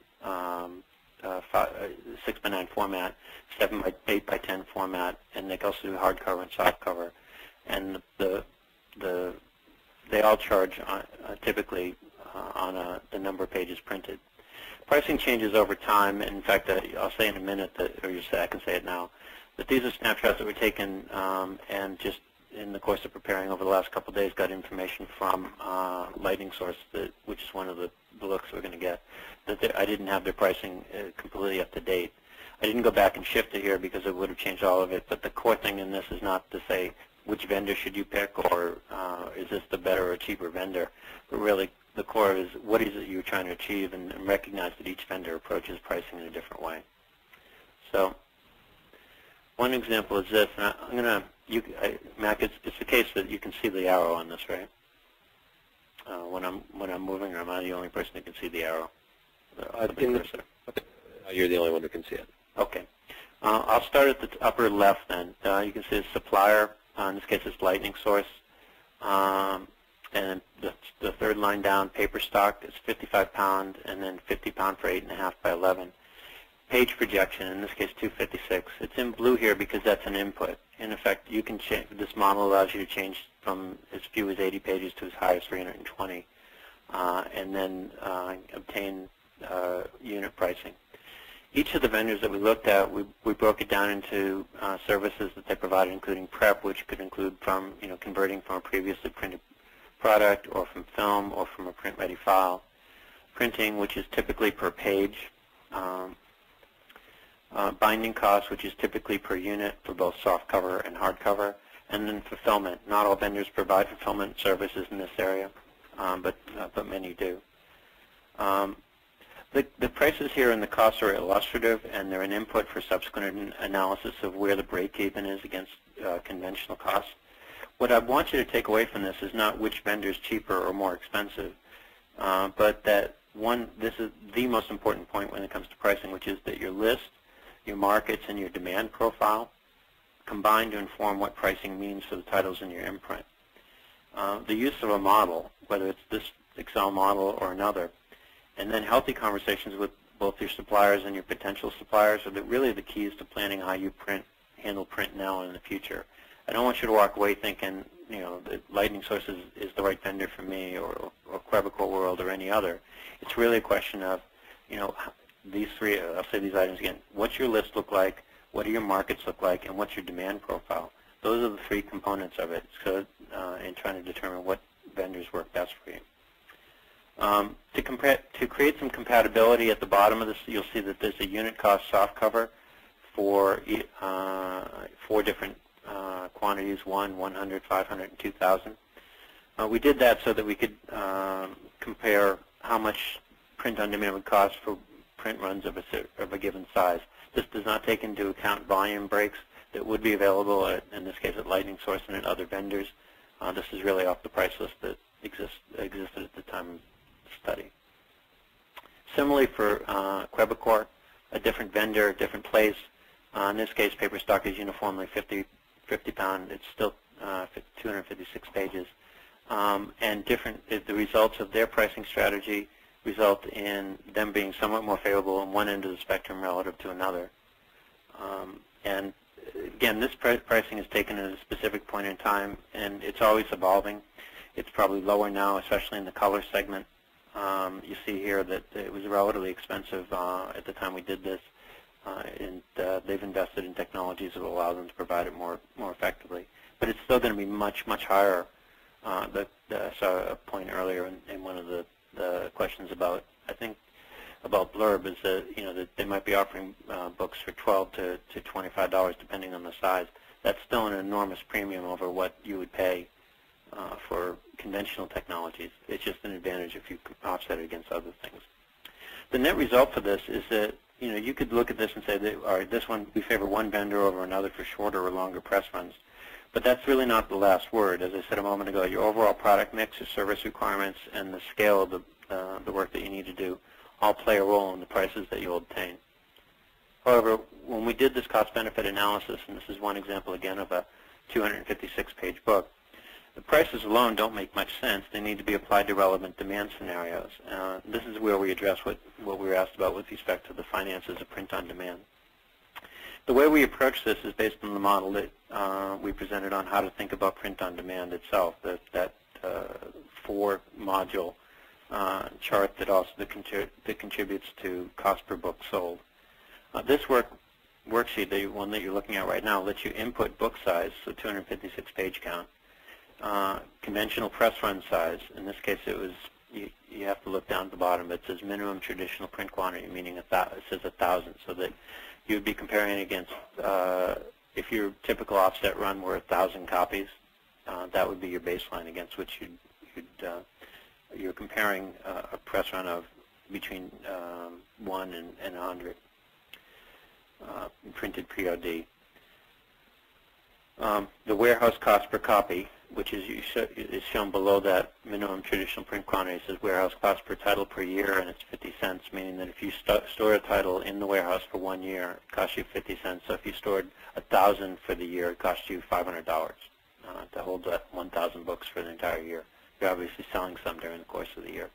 6x9 format, 8x10 format, and they can also do hardcover and softcover. And they all charge typically on the number of pages printed. Pricing changes over time. In fact, I'll say in a minute I can say it now, that these are snapshots that were taken and just in the course of preparing over the last couple of days got information from Lightning Source, which is one of the books we're going to get, that I didn't have their pricing completely up to date. I didn't go back and shift it here because it would have changed all of it, but the core thing in this is not to say which vendor should you pick or is this the better or cheaper vendor, but really the core is what is it you're trying to achieve and recognize that each vendor approaches pricing in a different way. So one example is this, and I'm going to, Mac, it's the case that you can see the arrow on this, right? When I'm moving, or am I the only person who can see the arrow? You're the only one who can see it. Okay. I'll start at the upper left then. You can see the supplier. In this case, it's Lightning Source. And the third line down, paper stock, is 55 pound, and then 50 pound for 8.5 by 11. Page projection, in this case 256. It's in blue here because that's an input. In effect, you can change. This model allows you to change from as few as 80 pages to as high as 320, and then obtain unit pricing. Each of the vendors that we looked at, we broke it down into services that they provided, including prep, which could include from converting from a previously printed product, or from film, or from a print-ready file. Printing, which is typically per page. binding costs, which is typically per unit for both soft cover and hard cover, and then fulfillment. Not all vendors provide fulfillment services in this area, but many do. The prices here and the costs are illustrative, and they're an input for subsequent analysis of where the break-even is against conventional costs. What I want you to take away from this is not which vendor is cheaper or more expensive, but that this is the most important point when it comes to pricing, which is that your list, your markets, and your demand profile combine to inform what pricing means for the titles in your imprint. The use of a model, whether it's this Excel model or another, and then healthy conversations with both your suppliers and your potential suppliers are really the keys to planning how you handle print now and in the future. I don't want you to walk away thinking, that Lightning Source is the right vendor for me, or Quebecor World, or any other. It's really a question of, these three, I'll say these items again. What's your list look like? What do your markets look like? And what's your demand profile? Those are the three components of it, so in trying to determine what vendors work best for you. To create some compatibility at the bottom of this, you'll see that there's a unit cost soft cover for 4 different quantities, 100, 500, and 2,000. We did that so that we could compare how much print on demand would cost for print runs of a given size. This does not take into account volume breaks that would be available, in this case at Lightning Source and at other vendors. This is really off the price list that existed at the time of the study. Similarly for Quebecor, a different vendor, a different place. In this case, paper stock is uniformly 50 pound. It's still 256 pages. And the results of their pricing strategy result in them being somewhat more favorable on one end of the spectrum relative to another. And again, this pricing is taken at a specific point in time, and it's always evolving. It's probably lower now, especially in the color segment. You see here that it was relatively expensive at the time we did this, and they've invested in technologies that will allow them to provide it more effectively. But it's still going to be much, much higher. I saw a point earlier in one of the questions about, I think, about Blurb is that that they might be offering books for $12 to $25 depending on the size. That's still an enormous premium over what you would pay for conventional technologies. It's just an advantage if you offset it against other things. The net result for this is that you could look at this and say that, all right, this one we favor one vendor over another for shorter or longer press runs. But that's really not the last word. As I said a moment ago, your overall product mix, your service requirements, and the scale of the work that you need to do all play a role in the prices that you'll obtain. However, when we did this cost-benefit analysis, and this is one example again of a 256-page book, the prices alone don't make much sense. They need to be applied to relevant demand scenarios. This is where we address what we were asked about with respect to the finances of print on demand. The way we approach this is based on the model that we presented on how to think about print on demand itself, that 4-module chart that contributes to cost per book sold. This worksheet, the one that you're looking at right now, lets you input book size, so 256-page count, conventional press run size. In this case, it was you have to look down at the bottom. It says minimum traditional print quantity, meaning it says 1,000, so that you would be comparing against, if your typical offset run were 1,000 copies, that would be your baseline against which you're comparing a press run of between 1 and 100 printed pre-OD. The warehouse cost per copy, which is shown below that minimum traditional print quantity, says warehouse cost per title per year, and it's 50 cents, meaning that if you store a title in the warehouse for 1 year, it costs you 50 cents. So if you stored 1,000 for the year, it costs you $500 to hold that 1,000 books for the entire year. You're obviously selling some during the course of the year.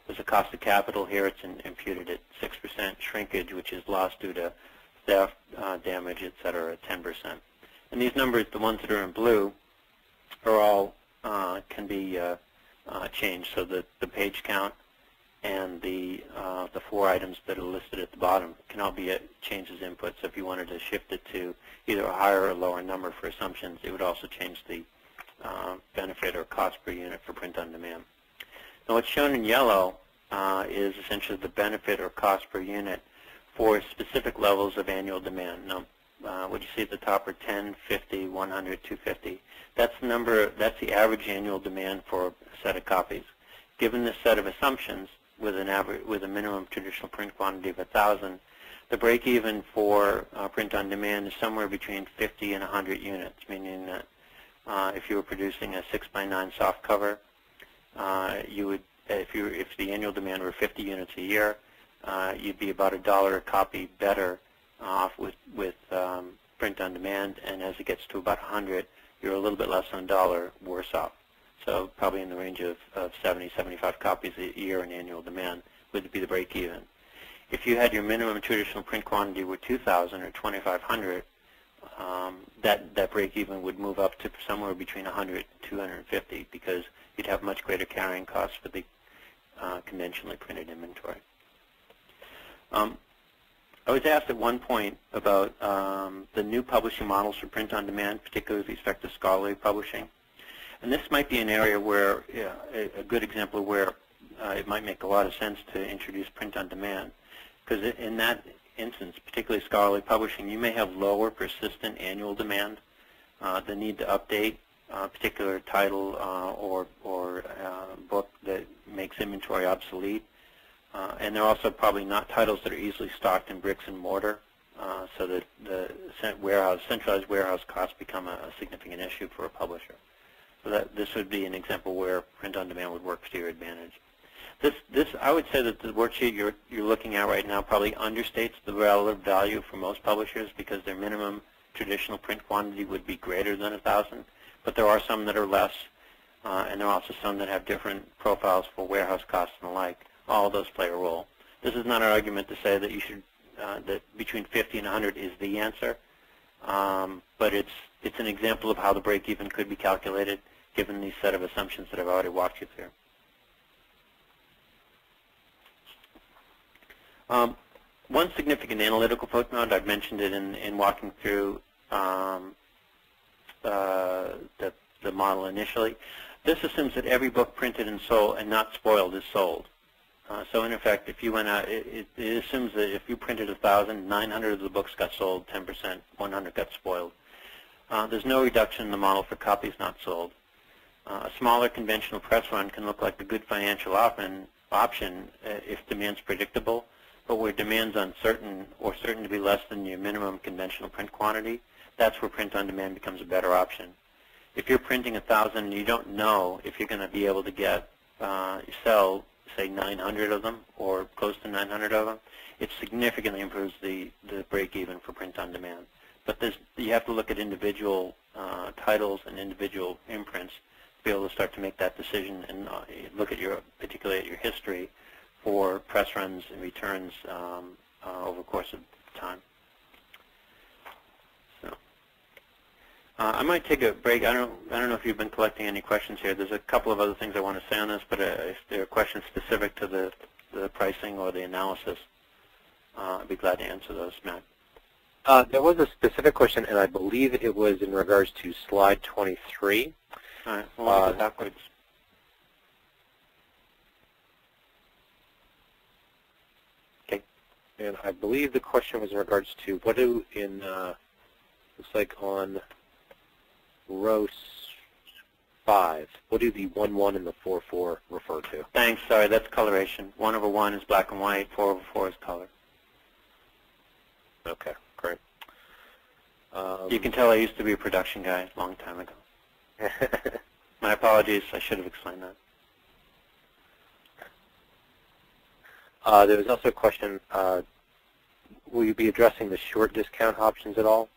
There's a cost of capital here. It's imputed at 6%. Shrinkage, which is loss due to theft, damage, et cetera, at 10%. And these numbers, the ones that are in blue, are all can be changed, so that the page count and the 4 items that are listed at the bottom can all be changed as inputs. So if you wanted to shift it to either a higher or lower number for assumptions, it would also change the benefit or cost per unit for print on demand. Now what's shown in yellow is essentially the benefit or cost per unit for specific levels of annual demand. Now, what you see at the top are 10, 50, 100, 250. That's the number. That's the average annual demand for a set of copies. Given this set of assumptions, with a minimum traditional print quantity of 1,000, the break-even for print on demand is somewhere between 50 and 100 units, meaning that if you were producing a 6x9 soft cover, you would, if the annual demand were 50 units a year, you'd be about $1 a copy better off with print on demand, and as it gets to about 100, you're a little bit less than $1 worse off. So probably in the range of 70, 75 copies a year in annual demand would be the break-even. If you had your minimum traditional print quantity were 2,000 or 2,500, that break-even would move up to somewhere between 100 and 250 because you'd have much greater carrying costs for the conventionally printed inventory. I was asked at one point about the new publishing models for print on demand, particularly with respect to scholarly publishing. And this might be an area where, a good example of where it might make a lot of sense to introduce print on demand. Because in that instance, particularly scholarly publishing, you may have lower persistent annual demand, the need to update a particular title or book that makes inventory obsolete. And they're also probably not titles that are easily stocked in bricks and mortar, so that the centralized warehouse costs become a significant issue for a publisher. So this would be an example where print on demand would work to your advantage. I would say that the worksheet you're looking at right now probably understates the relative value for most publishers because their minimum traditional print quantity would be greater than 1,000, but there are some that are less, and there are also some that have different profiles for warehouse costs and the like. All of those play a role. This is not an argument to say that you should that between 50 and 100 is the answer, but it's an example of how the break-even could be calculated given these set of assumptions that I've already walked you through. One significant analytical footnote, I've mentioned it in walking through the model initially. This assumes that every book printed and sold and not spoiled is sold. So in effect, if you went out, it assumes that if you printed 1,000, 900 of the books got sold, 10%, 100 got spoiled. There's no reduction in the model for copies not sold. A smaller conventional press run can look like a good financial option if demand's predictable, but where demand's uncertain or certain to be less than your minimum conventional print quantity, that's where print on demand becomes a better option. If you're printing 1,000 and you don't know if you're going to be able to sell, say, 900 of them or close to 900 of them, it significantly improves the break-even for print on demand. But you have to look at individual titles and individual imprints to be able to start to make that decision and look at particularly at your history for press runs and returns over the course of time. So I might take a break. I don't know if you've been collecting any questions here. There's a couple of other things I want to say on this, but if there are questions specific to the pricing or the analysis, I'd be glad to answer those, Matt. There was a specific question, and I believe it was in regards to slide 23. All right, well, let me go backwards. Okay, and I believe the question was in regards to what do looks like on row 5, what do the 1-1 and the 4-4 refer to? Thanks, sorry, that's coloration. 1/1 is black and white, 4/4 is color. Okay, great. You can tell I used to be a production guy a long time ago. My apologies, I should have explained that. There was also a question, will you be addressing the short discount options at all?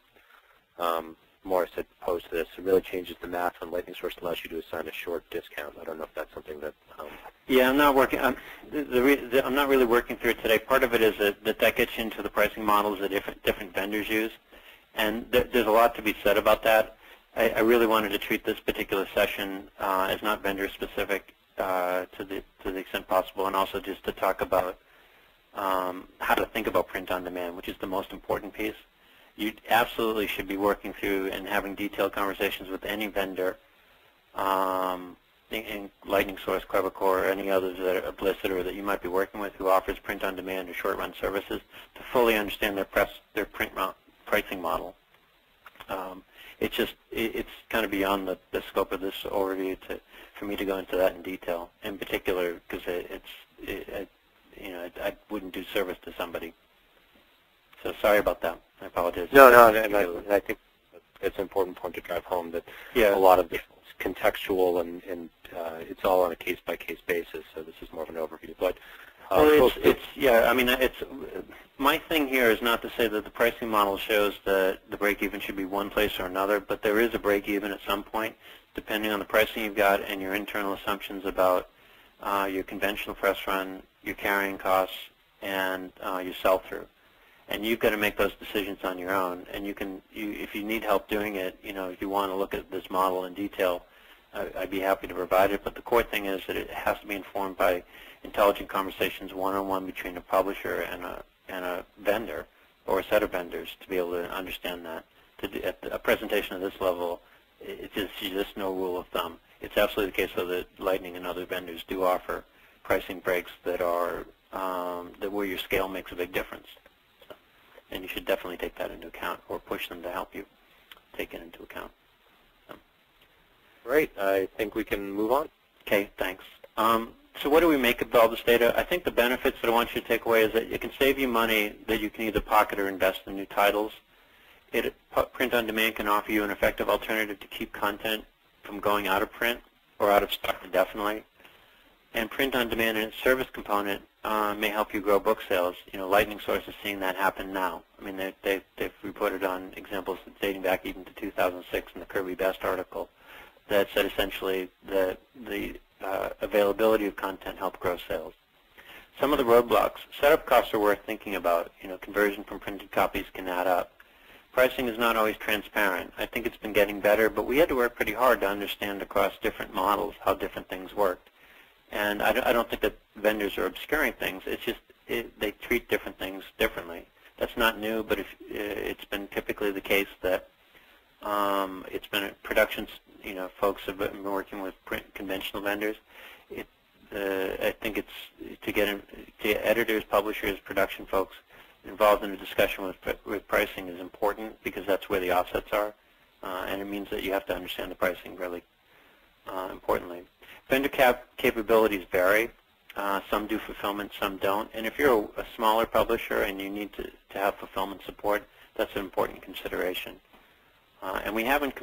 Morris had posed to this. It really changes the math when Lightning Source allows you to assign a short discount. I don't know if that's something that... Yeah, I'm not working. I'm not really working through it today. Part of it is that gets into the pricing models that different vendors use, and there's a lot to be said about that. I really wanted to treat this particular session as not vendor specific to the extent possible, and also just to talk about how to think about print on demand, which is the most important piece. You absolutely should be working through and having detailed conversations with any vendor in Lightning Source, Clevercore, or any others that are listed or that you might be working with who offers print-on-demand or short-run services to fully understand their pricing model. It's kind of beyond the scope of this overview for me to go into that in detail, in particular because I wouldn't do service to somebody. So sorry about that. I apologize. No, and I think it's an important point to drive home that a lot of this is contextual and it's all on a case-by-case basis. So this is more of an overview. But my thing here is not to say that the pricing model shows that the break-even should be one place or another, but there is a break-even at some point, depending on the pricing you've got and your internal assumptions about your conventional press run, your carrying costs, and your sell-through. And you've got to make those decisions on your own. And if you need help doing it, if you want to look at this model in detail, I'd be happy to provide it. But the core thing is that it has to be informed by intelligent conversations one-on-one between a publisher and a vendor or a set of vendors to be able to understand that. At a presentation of this level, it's just no rule of thumb. It's absolutely the case, though, that Lightning and other vendors do offer pricing breaks that are where your scale makes a big difference. So, and you should definitely take that into account or push them to help you take it into account. Great. I think we can move on. Okay, thanks. So what do we make of all this data? I think the benefits that I want you to take away is that it can save you money that you can either pocket or invest in new titles. Print on demand can offer you an effective alternative to keep content from going out of print or out of stock indefinitely. And print on demand and its service component may help you grow book sales. Lightning Source is seeing that happen now. I mean, they've reported on examples dating back even to 2006 in the Kirby Best article that said essentially that the availability of content helped grow sales. Some of the roadblocks, setup costs are worth thinking about. Conversion from printed copies can add up. Pricing is not always transparent. I think it's been getting better, but we had to work pretty hard to understand across different models how different things worked. And I don't think that vendors are obscuring things. It's just they treat different things differently. That's not new, but it's been typically the case that it's been productions. Folks have been working with conventional vendors. I think it's to get editors, publishers, production folks involved in a discussion with pricing is important because that's where the offsets are, and it means that you have to understand the pricing really importantly. Vendor capabilities vary. Some do fulfillment, some don't. And if you're a smaller publisher and you need to have fulfillment support, that's an important consideration. And we haven't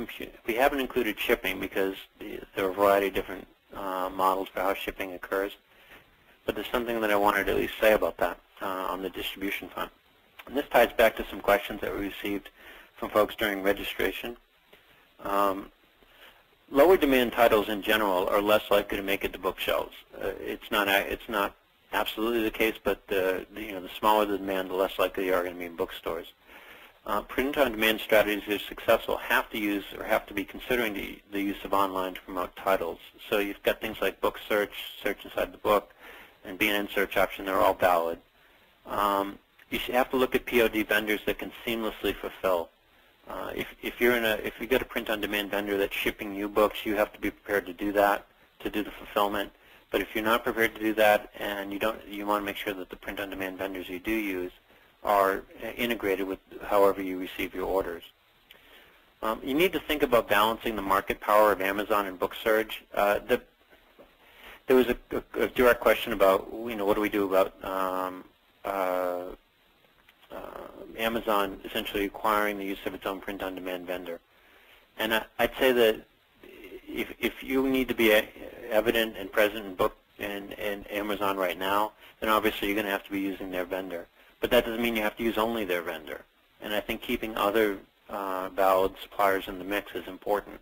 included shipping because there are a variety of different models for how shipping occurs. But there's something that I wanted to at least say about that on the distribution front. And this ties back to some questions that we received from folks during registration. Lower demand titles in general are less likely to make it to bookshelves. It's not absolutely the case, but the smaller the demand, the less likely they are going to be in bookstores. Print-on-demand strategies that are successful have to be considering the use of online to promote titles. So you've got things like book search inside the book, and B&N search option. They're all valid. You should have to look at POD vendors that can seamlessly fulfill. If you get a print-on-demand vendor that's shipping you books, you have to be prepared to do that, to do the fulfillment. But if you're not prepared to do that, and you want to make sure that the print-on-demand vendors you do use are integrated with however you receive your orders. You need to think about balancing the market power of Amazon and book search. There was a direct question about, what do we do about Amazon essentially acquiring the use of its own print-on-demand vendor. And I'd say that if you need to be evident and present in Amazon right now, then obviously you're going to have to be using their vendor. But that doesn't mean you have to use only their vendor. And I think keeping other valid suppliers in the mix is important.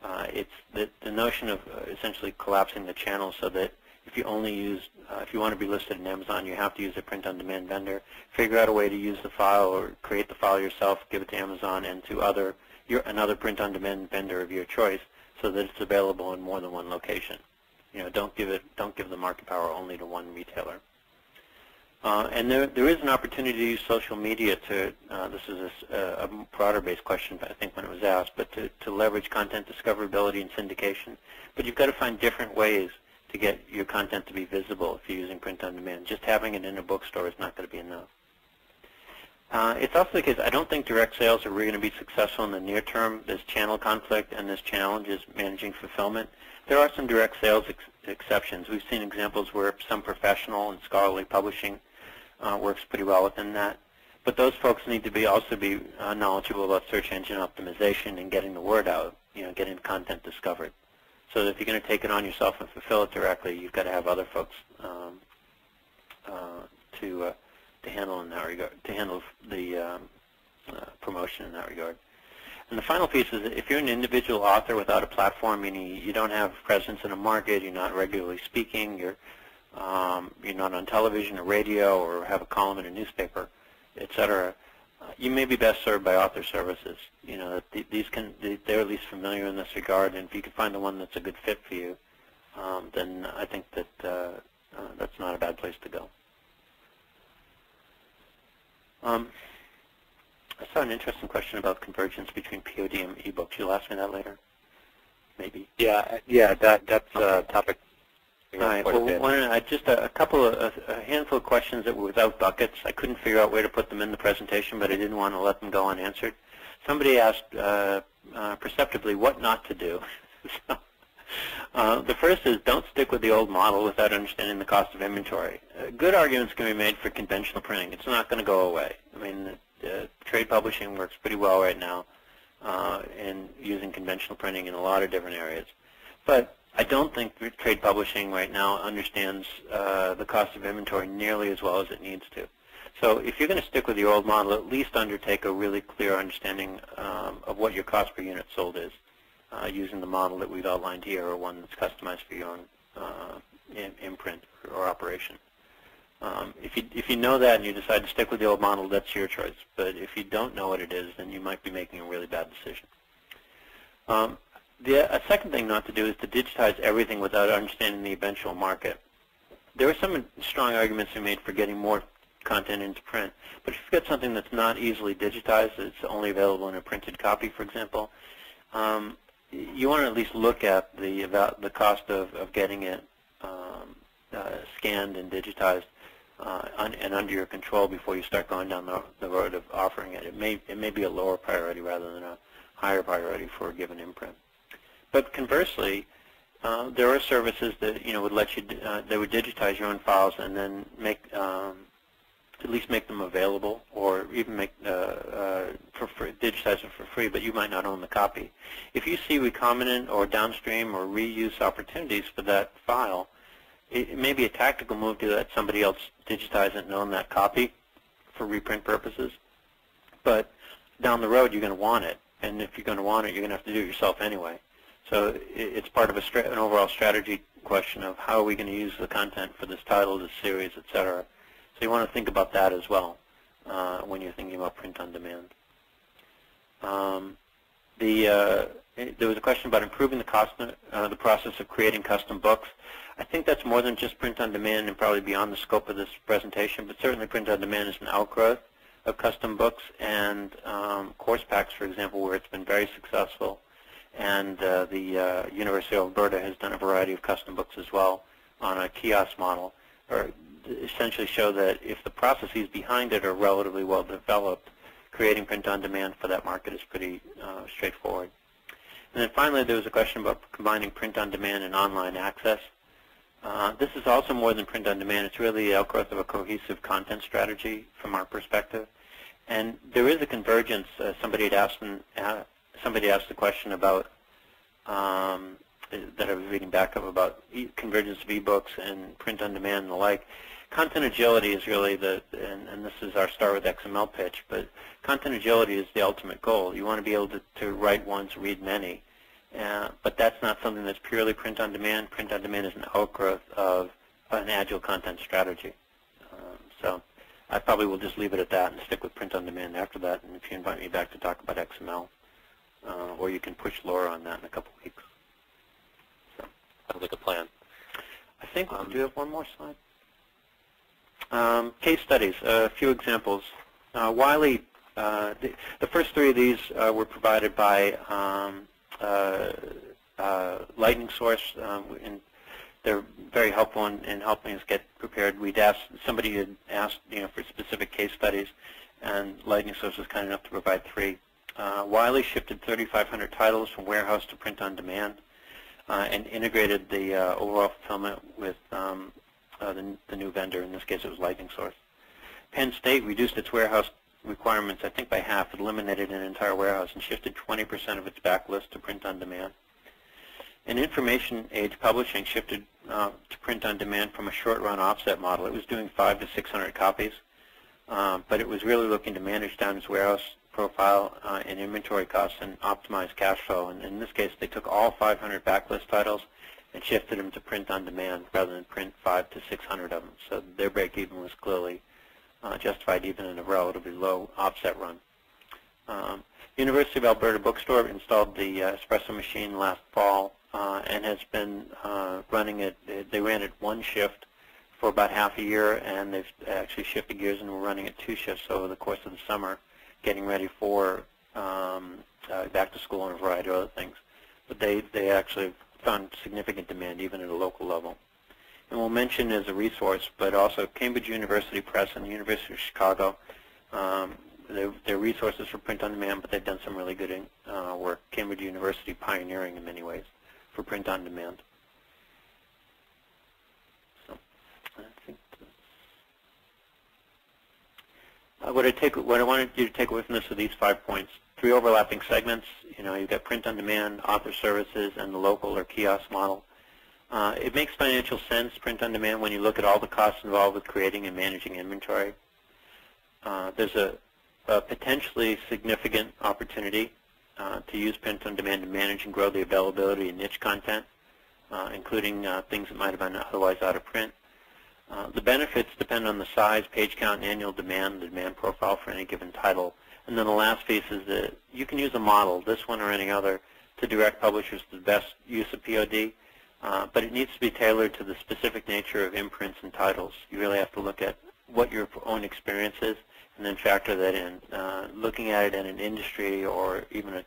It's the notion of essentially collapsing the channel so that if you want to be listed in Amazon, you have to use a print-on-demand vendor. Figure out a way to use the file or create the file yourself, give it to Amazon and to another print-on-demand vendor of your choice, so that it's available in more than one location. Don't give the market power only to one retailer. And there is an opportunity to use social media to, this is a broader-based question, I think, when it was asked, but to leverage content discoverability and syndication. But you've got to find different ways to get your content to be visible if you're using print on demand. Just having it in a bookstore is not going to be enough. It's also the case, I don't think direct sales are really going to be successful in the near term. There's channel conflict, and this challenge is managing fulfillment. There are some direct sales exceptions. We've seen examples where some professional and scholarly publishing works pretty well within that. But those folks need to also be knowledgeable about search engine optimization and getting the word out, getting content discovered. So that if you're going to take it on yourself and fulfill it directly, you've got to have other folks to handle in that regard, to handle the promotion in that regard. And the final piece is that if you're an individual author without a platform, meaning you don't have presence in a market, you're not regularly speaking, you're not on television or radio or have a column in a newspaper, etc., you may be best served by author services. They're at least familiar in this regard, and if you can find the one that's a good fit for you, then I think that that's not a bad place to go. I saw an interesting question about convergence between POD and ebooks. You'll ask me that later, maybe. Yeah, that's a topic. All right. Well, just a handful of questions that were without buckets. I couldn't figure out where to put them in the presentation, but I didn't want to let them go unanswered. Somebody asked perceptively what not to do. The first is don't stick with the old model without understanding the cost of inventory. Good arguments can be made for conventional printing. It's not going to go away. I mean, trade publishing works pretty well right now in using conventional printing in a lot of different areas. But I don't think trade publishing right now understands the cost of inventory nearly as well as it needs to. So if you're going to stick with the old model, at least undertake a really clear understanding of what your cost per unit sold is using the model that we've outlined here, or one that's customized for your own imprint or operation. If you know that and you decide to stick with the old model, that's your choice. But if you don't know what it is, then you might be making a really bad decision. A second thing not to do is to digitize everything without understanding the eventual market. There are some strong arguments we made for getting more content into print, but if you've got something that's not easily digitized, it's only available in a printed copy, for example, you want to at least look at the cost of getting it scanned and digitized and under your control before you start going down the road of offering it. It may be a lower priority rather than a higher priority for a given imprint. But conversely, there are services that would let you they would digitize your own files and then at least make them available, or even digitize it for free, but you might not own the copy. If you see recombinant or downstream or reuse opportunities for that file, it may be a tactical move to let somebody else digitize it and own that copy for reprint purposes. But down the road, you're going to want it, and if you're going to want it, you're going to have to do it yourself anyway. So it's part of an overall strategy question of how are we going to use the content for this title, this series, etc. So you want to think about that as well when you're thinking about print on demand. There was a question about improving the process of creating custom books. I think that's more than just print on demand and probably beyond the scope of this presentation, but certainly print on demand is an outgrowth of custom books and course packs, for example, where it's been very successful. And the University of Alberta has done a variety of custom books as well on a kiosk model, or essentially show that if the processes behind it are relatively well developed, creating print on demand for that market is pretty straightforward. And then finally, there was a question about combining print on demand and online access. This is also more than print on demand. It's really the outgrowth of a cohesive content strategy from our perspective. And there is a convergence. Somebody asked the question about that I was reading back up about convergence of ebooks and print on demand and the like. Content agility is really and this is our start with XML pitch, but content agility is the ultimate goal. You want to be able to write once, read many. But that's not something that's purely print on demand. Print on demand is an outgrowth of an agile content strategy. So I probably will just leave it at that and stick with print on demand after that. And if you invite me back to talk about XML, or you can push Laura on that in a couple weeks. So sounds like a plan. I think, do you have one more slide? Case studies, a few examples. Wiley, the first three of these were provided by Lightning Source, and they're very helpful in helping us get prepared. Somebody had asked, for specific case studies, and Lightning Source was kind enough to provide three. Wiley shifted 3,500 titles from warehouse to print on demand, and integrated the overall fulfillment with the new vendor. In this case, it was Lightning Source. Penn State reduced its warehouse requirements, I think, by half. It eliminated an entire warehouse and shifted 20% of its backlist to print on demand. And Information Age Publishing shifted to print on demand from a short-run offset model. It was doing 500 to 600 copies, but it was really looking to manage down its warehouse profile and inventory costs and optimize cash flow. And in this case, they took all 500 backlist titles and shifted them to print on demand rather than print 500 to 600 of them. So their break-even was clearly justified even in a relatively low offset run. University of Alberta Bookstore installed the espresso machine last fall and has been running it. They ran it one shift for about half a year, and they've actually shifted gears and were running it two shifts over the course of the summer, getting ready for back to school and a variety of other things. But they actually found significant demand even at a local level. And we'll mention as a resource, but also Cambridge University Press and the University of Chicago. They're resources for print on demand, but they've done some really good work. Cambridge University pioneering in many ways for print on demand. So I think what I wanted you to take away from this are these 5 points. 3 overlapping segments. You've got print on demand, author services, and the local or kiosk model. It makes financial sense, print on demand, when you look at all the costs involved with creating and managing inventory. There's a potentially significant opportunity to use print on demand to manage and grow the availability of niche content, including things that might have been otherwise out of print. The benefits depend on the size, page count, and annual demand, the demand profile for any given title. And then the last piece is that you can use a model, this one or any other, to direct publishers to the best use of POD, but it needs to be tailored to the specific nature of imprints and titles. You really have to look at what your own experience is and then factor that in. Looking at it at an industry or even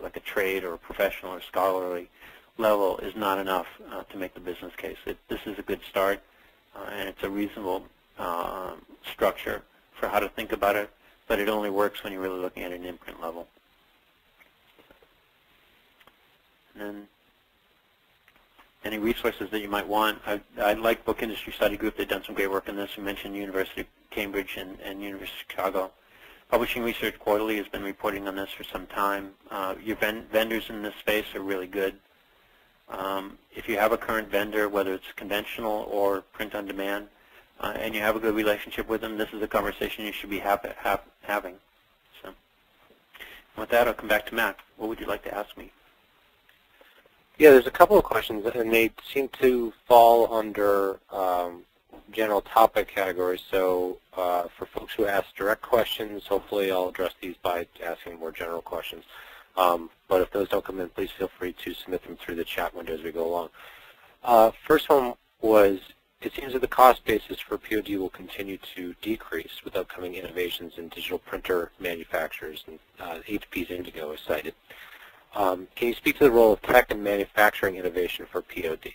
like a trade or a professional or scholarly level is not enough to make the business case. This is a good start, and it's a reasonable structure for how to think about it, but it only works when you're really looking at an imprint level. And then any resources that you might want. I like Book Industry Study Group. They've done some great work on this. We mentioned University of Cambridge and University of Chicago. Publishing Research Quarterly has been reporting on this for some time. Your vendors in this space are really good. If you have a current vendor, whether it's conventional or print on demand, and you have a good relationship with them, this is a conversation you should be having. So, with that, I'll come back to Matt. What would you like to ask me? Yeah, there's a couple of questions, and they seem to fall under general topic categories. So for folks who ask direct questions, hopefully I'll address these by asking more general questions. But if those don't come in, please feel free to submit them through the chat window as we go along. First one was, it seems that the cost basis for POD will continue to decrease with upcoming innovations in digital printer manufacturers, and HP's Indigo is cited. Can you speak to the role of tech and manufacturing innovation for POD?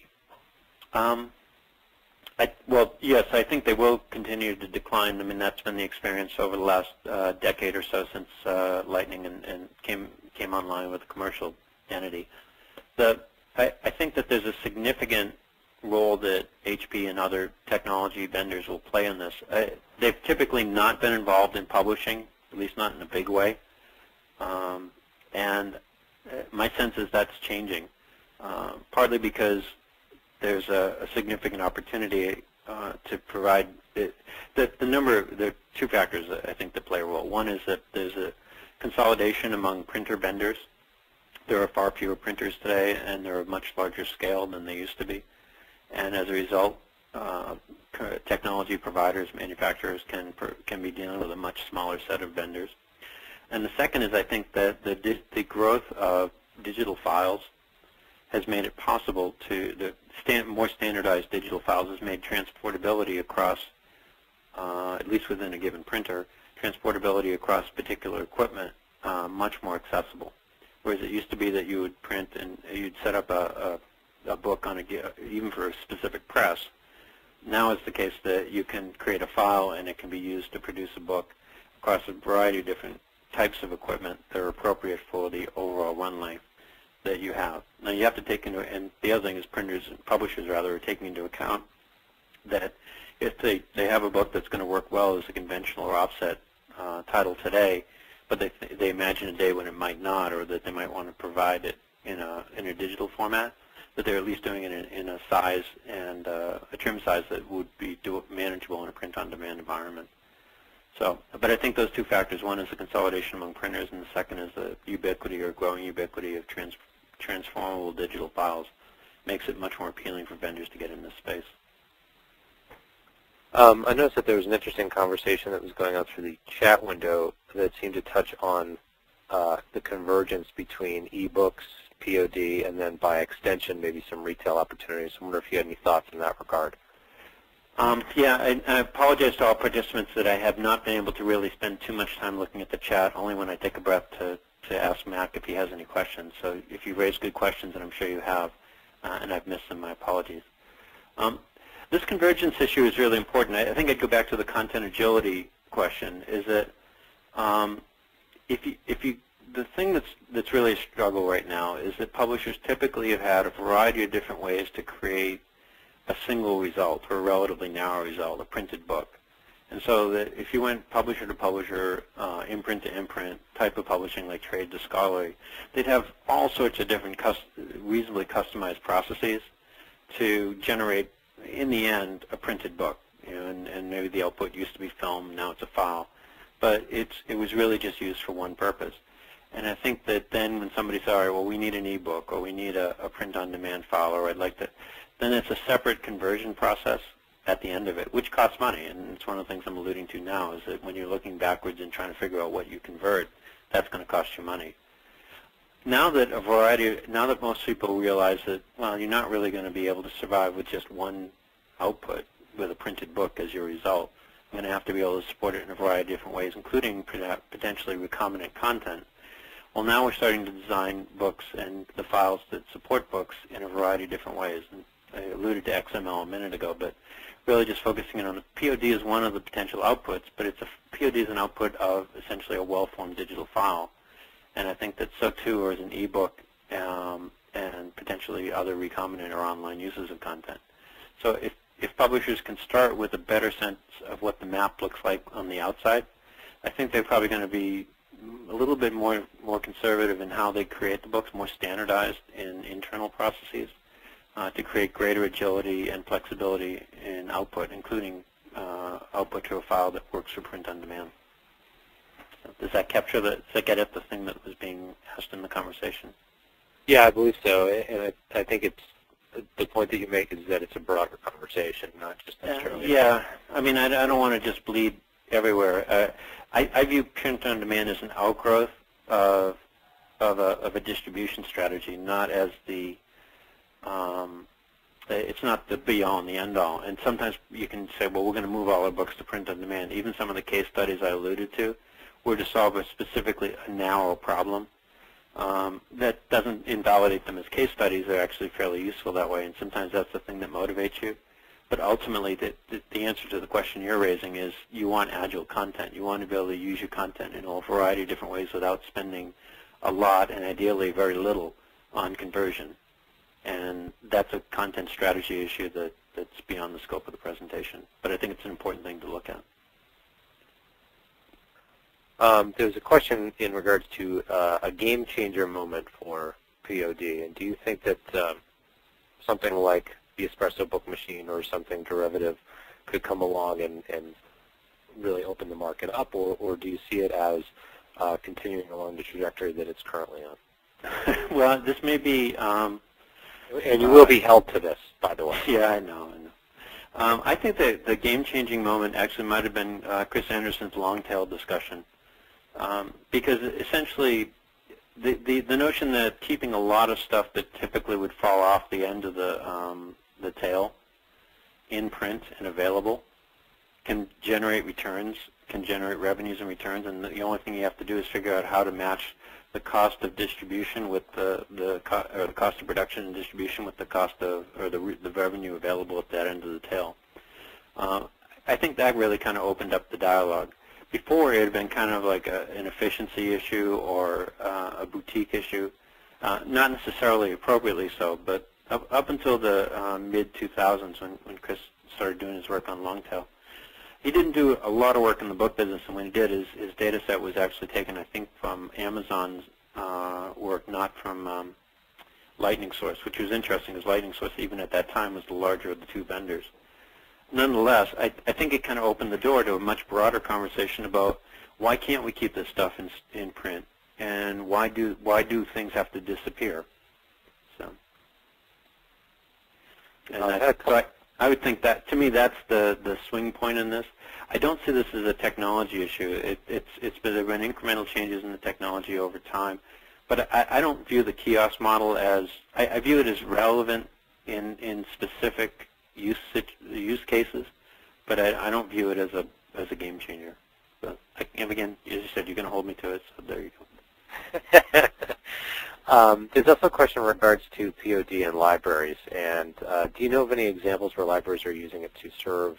Well, yes, I think they will continue to decline. I mean, that's been the experience over the last decade or so since Lightning and came online with a commercial entity. I think that there's a significant role that HP and other technology vendors will play in this. They've typically not been involved in publishing, at least not in a big way. And my sense is that's changing, partly because there's a significant opportunity to provide there are two factors I think that play a role. One is that there's a consolidation among printer vendors. There are far fewer printers today, and they're a much larger scale than they used to be. And as a result, technology providers, manufacturers can be dealing with a much smaller set of vendors. And the second is I think that the growth of digital files has made it possible to, more standardized digital files has made transportability across at least within a given printer, transportability across particular equipment much more accessible. Whereas it used to be that you would print and you'd set up a book on even for a specific press. Now it's the case that you can create a file and it can be used to produce a book across a variety of different types of equipment that are appropriate for the overall run length that you have. Now you have to take into, and the other thing is printers and publishers rather are taking into account that if they have a book that's going to work well as a conventional or offset title today, but they imagine a day when it might not, or that they might want to provide it in a digital format, that they're at least doing it in a size and a trim size that would be manageable in a print-on-demand environment. So, but I think those two factors, one is the consolidation among printers, and the second is the ubiquity or growing ubiquity of transformable digital files, makes it much more appealing for vendors to get in this space. I noticed that there was an interesting conversation that was going on through the chat window that seemed to touch on the convergence between e-books, POD, and then by extension maybe some retail opportunities. I wonder if you had any thoughts in that regard. Yeah, I apologize to all participants that I have not been able to really spend too much time looking at the chat, only when I take a breath to ask Mac if he has any questions. So if you raise good questions, and I'm sure you have, and I've missed them, my apologies. This convergence issue is really important. I think I'd go back to the content agility question, is that the thing that's really a struggle right now is that publishers typically have had a variety of different ways to create a single result, or a relatively narrow result, a printed book. And so that if you went publisher to publisher, imprint to imprint, type of publishing like trade to scholarly, they'd have all sorts of different reasonably customized processes to generate, in the end, a printed book. You know, and maybe the output used to be film, now it's a file. But it was really just used for one purpose. And I think that then when somebody says, all right, well, we need an e-book, or we need a print-on-demand file, or I'd like to, then it's a separate conversion process at the end of it, which costs money. And it's one of the things I'm alluding to now, is that when you're looking backwards and trying to figure out what you convert, that's going to cost you money. Now that most people realize that, well, you're not really going to be able to survive with just one output, with a printed book as your result. You're going to have to be able to support it in a variety of different ways, including potentially recombinant content. Well, now we're starting to design books and the files that support books in a variety of different ways. And I alluded to XML a minute ago, but really just focusing in on the POD is one of the potential outputs, but POD is an output of essentially a well-formed digital file. And I think that so too is an e-book and potentially other recombinant or online uses of content. So if publishers can start with a better sense of what the map looks like on the outside, I think they're probably going to be a little bit more conservative in how they create the books, more standardized in internal processes to create greater agility and flexibility in output, including output to a file that works for print on demand. So does that capture does that get at the thing that was being asked in the conversation? Yeah, I believe so, and I think it's the point that you make is that it's a broader conversation, not just necessarily. Yeah, I mean, I don't want to just bleed everywhere. I view print on demand as an outgrowth of a distribution strategy, not as the it's not the be-all and the end-all. And sometimes you can say, well, we're going to move all our books to print on demand. Even some of the case studies I alluded to were to solve specifically a narrow problem. That doesn't invalidate them as case studies. They're actually fairly useful that way, and sometimes that's the thing that motivates you. But ultimately, the answer to the question you're raising is you want agile content. You want to be able to use your content in a variety of different ways without spending a lot and ideally very little on conversion. And that's a content strategy issue that's beyond the scope of the presentation. But I think it's an important thing to look at. There's a question in regards to a game changer moment for POD, and do you think that something like the espresso book machine or something derivative could come along and really open the market up, or do you see it as continuing along the trajectory that it's currently on? Well, this may be... and you will be held to this, by the way. Yeah, I know. I think that the game-changing moment actually might have been Chris Anderson's Longtail discussion. Because essentially, the notion that keeping a lot of stuff that typically would fall off the end of the tail in print and available can generate returns, can generate revenues and returns, and the only thing you have to do is figure out how to match the cost of distribution with the cost of production and distribution with the cost of, or the revenue available at that end of the tail. I think that really kind of opened up the dialogue. Before, it had been kind of like an efficiency issue or a boutique issue, not necessarily appropriately so, but up until the mid-2000s when Chris started doing his work on Longtail. He didn't do a lot of work in the book business, and when he did, his data set was actually taken, I think, from Amazon's work, not from Lightning Source, which was interesting, because Lightning Source, even at that time, was the larger of the two vendors. Nonetheless, I think it kind of opened the door to a much broader conversation about why can't we keep this stuff in print, and why do things have to disappear? So, and I would think that, to me, that's the swing point in this. I don't see this as a technology issue. There have been incremental changes in the technology over time, but I don't view the kiosk model as, I view it as relevant in specific use cases, but I don't view it as a game changer. But again, as you said, you're going to hold me to it, so there you go. There's also a question in regards to POD and libraries, and do you know of any examples where libraries are using it to serve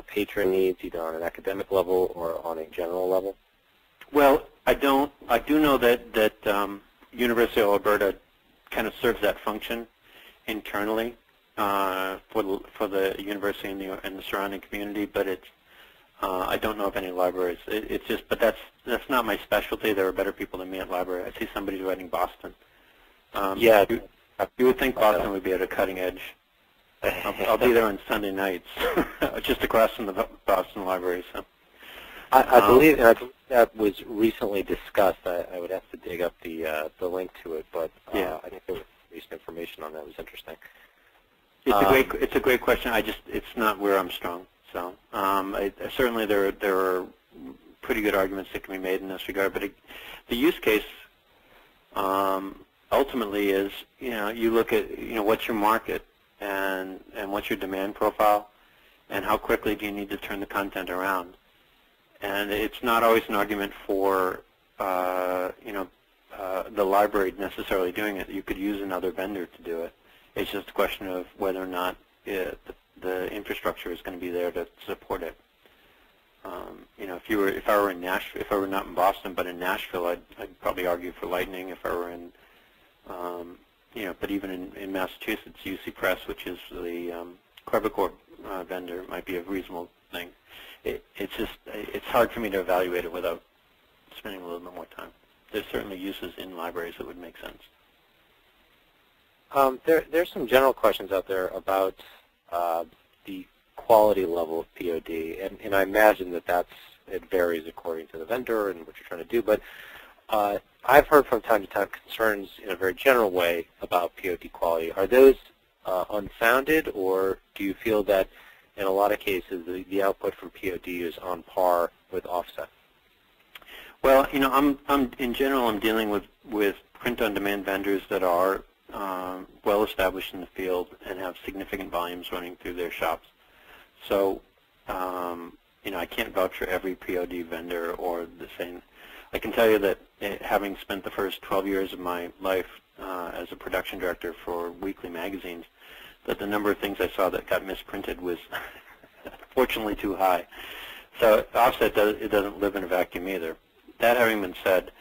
patron needs, either on an academic level or on a general level? Well, I don't. I do know that University of Alberta kind of serves that function internally for the university and the surrounding community, but it's I don't know of any libraries. It's just, but that's not my specialty. There are better people than me at library. I see somebody's writing Boston. Yeah, you would think Boston would be at a cutting edge. I'll be there on Sunday nights, just across from the Boston Library. So I believe that was recently discussed. I would have to dig up the link to it, but yeah. I think there was recent information on that. It was interesting. It's a great question. It's not where I'm strong. So certainly there are pretty good arguments that can be made in this regard. But the use case ultimately is, you look at what's your market and what's your demand profile, and how quickly do you need to turn the content around. And it's not always an argument for the library necessarily doing it. You could use another vendor to do it. It's just a question of whether or not the infrastructure is going to be there to support it. If I were in Nashville, if I were not in Boston but in Nashville, I'd probably argue for Lightning. If I were in, but even in Massachusetts, UC Press, which is the Quebecor vendor, might be a reasonable thing. It's hard for me to evaluate it without spending a little bit more time. There's certainly uses in libraries that would make sense. There's some general questions out there about the quality level of POD, and I imagine that it varies according to the vendor and what you're trying to do, but I've heard from time to time concerns in a very general way about POD quality. Are those unfounded, or do you feel that in a lot of cases the output from POD is on par with offset? Well, in general, I'm dealing with print-on-demand vendors that are well established in the field and have significant volumes running through their shops. So, I can't vouch for every POD vendor or the same. I can tell you that having spent the first 12 years of my life as a production director for weekly magazines, that the number of things I saw that got misprinted was fortunately too high. So offset doesn't live in a vacuum either. That having been said,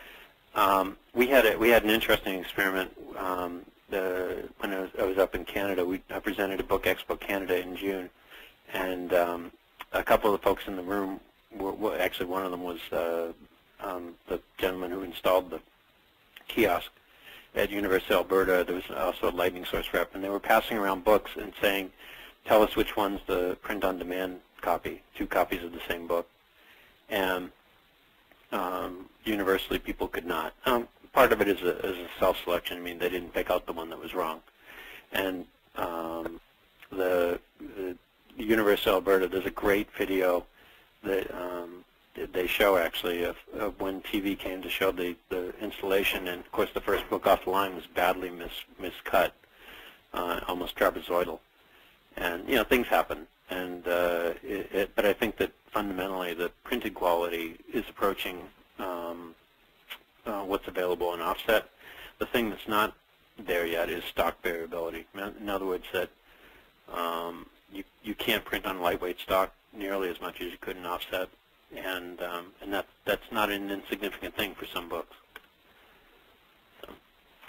we had an interesting experiment when I was up in Canada. I presented at Book Expo Canada in June, and a couple of the folks in the room actually one of them was the gentleman who installed the kiosk at University of Alberta. There was also a Lightning Source rep, and they were passing around books and saying, "Tell us which one's the print-on-demand copy." 2 copies of the same book, and universally people could not. Part of it is a self-selection. I mean, they didn't pick out the one that was wrong. And the University of Alberta, there's a great video that they show actually of when TV came to show the installation, and of course the first book off the line was badly miscut, almost trapezoidal, and things happen. And but I think that fundamentally variability is approaching what's available in offset. The thing that's not there yet is stock variability. In other words, that you can't print on lightweight stock nearly as much as you could in offset, and that's not an insignificant thing for some books. So,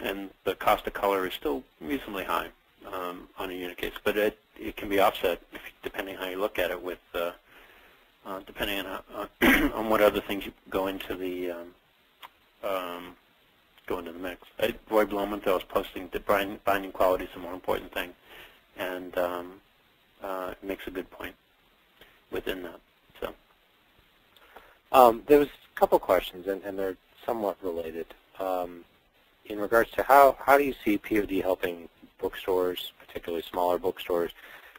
and the cost of color is still reasonably high on a unit case, but it can be offset depending how you look at it, with depending on what other things you go into the mix. Roy Blumenthal was posting that binding quality is a more important thing, and makes a good point within that. So there was a couple questions, and they're somewhat related, in regards to how do you see POD helping bookstores, particularly smaller bookstores,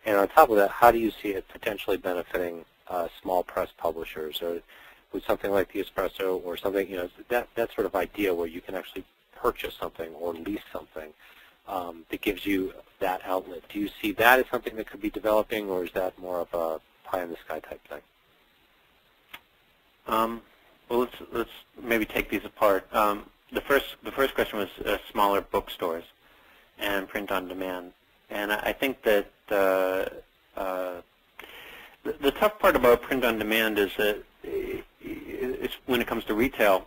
and on top of that, how do you see it potentially benefiting small press publishers, or with something like the Espresso or something, that sort of idea where you can actually purchase something or lease something that gives you that outlet. Do you see that as something that could be developing, or is that more of a pie-in-the-sky type thing? Well, let's maybe take these apart. The first question was smaller bookstores and print on demand, and I think that the tough part about print on demand is that when it comes to retail,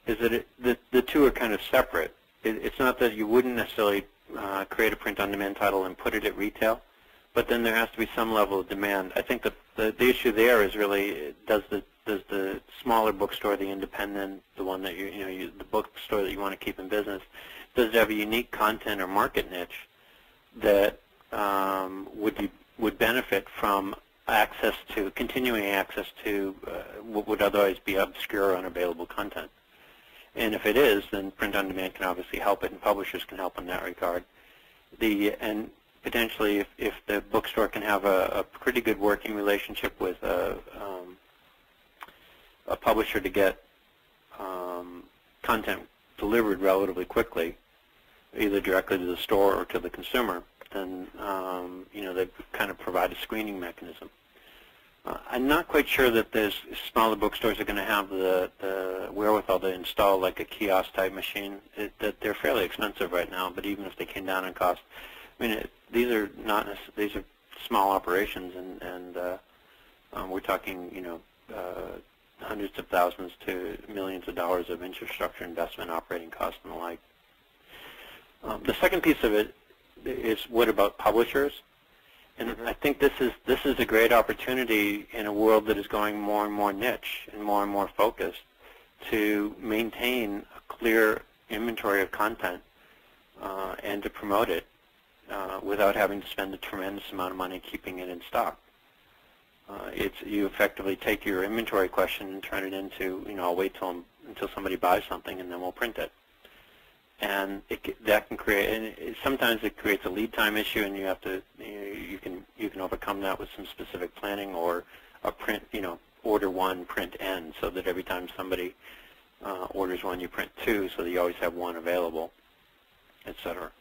is that the two are kind of separate. It's not that you wouldn't necessarily create a print on demand title and put it at retail, but then there has to be some level of demand. I think that the issue there is really, does the smaller bookstore, the independent, the one that the bookstore that you want to keep in business, does it have a unique content or market niche that would benefit from continuing access to what would otherwise be obscure or unavailable content? And if it is, then print on demand can obviously help it, and publishers can help in that regard. And potentially, if the bookstore can have a pretty good working relationship with a publisher to get content delivered relatively quickly, either directly to the store or to the consumer, then they kind of provide a screening mechanism. I'm not quite sure that those smaller bookstores are going to have the wherewithal to install like a kiosk type machine. That they're fairly expensive right now, but even if they came down in cost, I mean, these are small operations, and we're talking hundreds of thousands to millions of dollars of infrastructure investment, operating costs, and the like. The second piece of it is, what about publishers? And I think this is a great opportunity in a world that is going more and more niche and more focused, to maintain a clear inventory of content and to promote it without having to spend a tremendous amount of money keeping it in stock. You effectively take your inventory question and turn it into, I'll wait until somebody buys something and then we'll print it. And that can create, and sometimes it creates a lead time issue, and you have to, you can overcome that with some specific planning, or a print, order one, print n, so that every time somebody orders one, you print two, so that you always have one available, etc.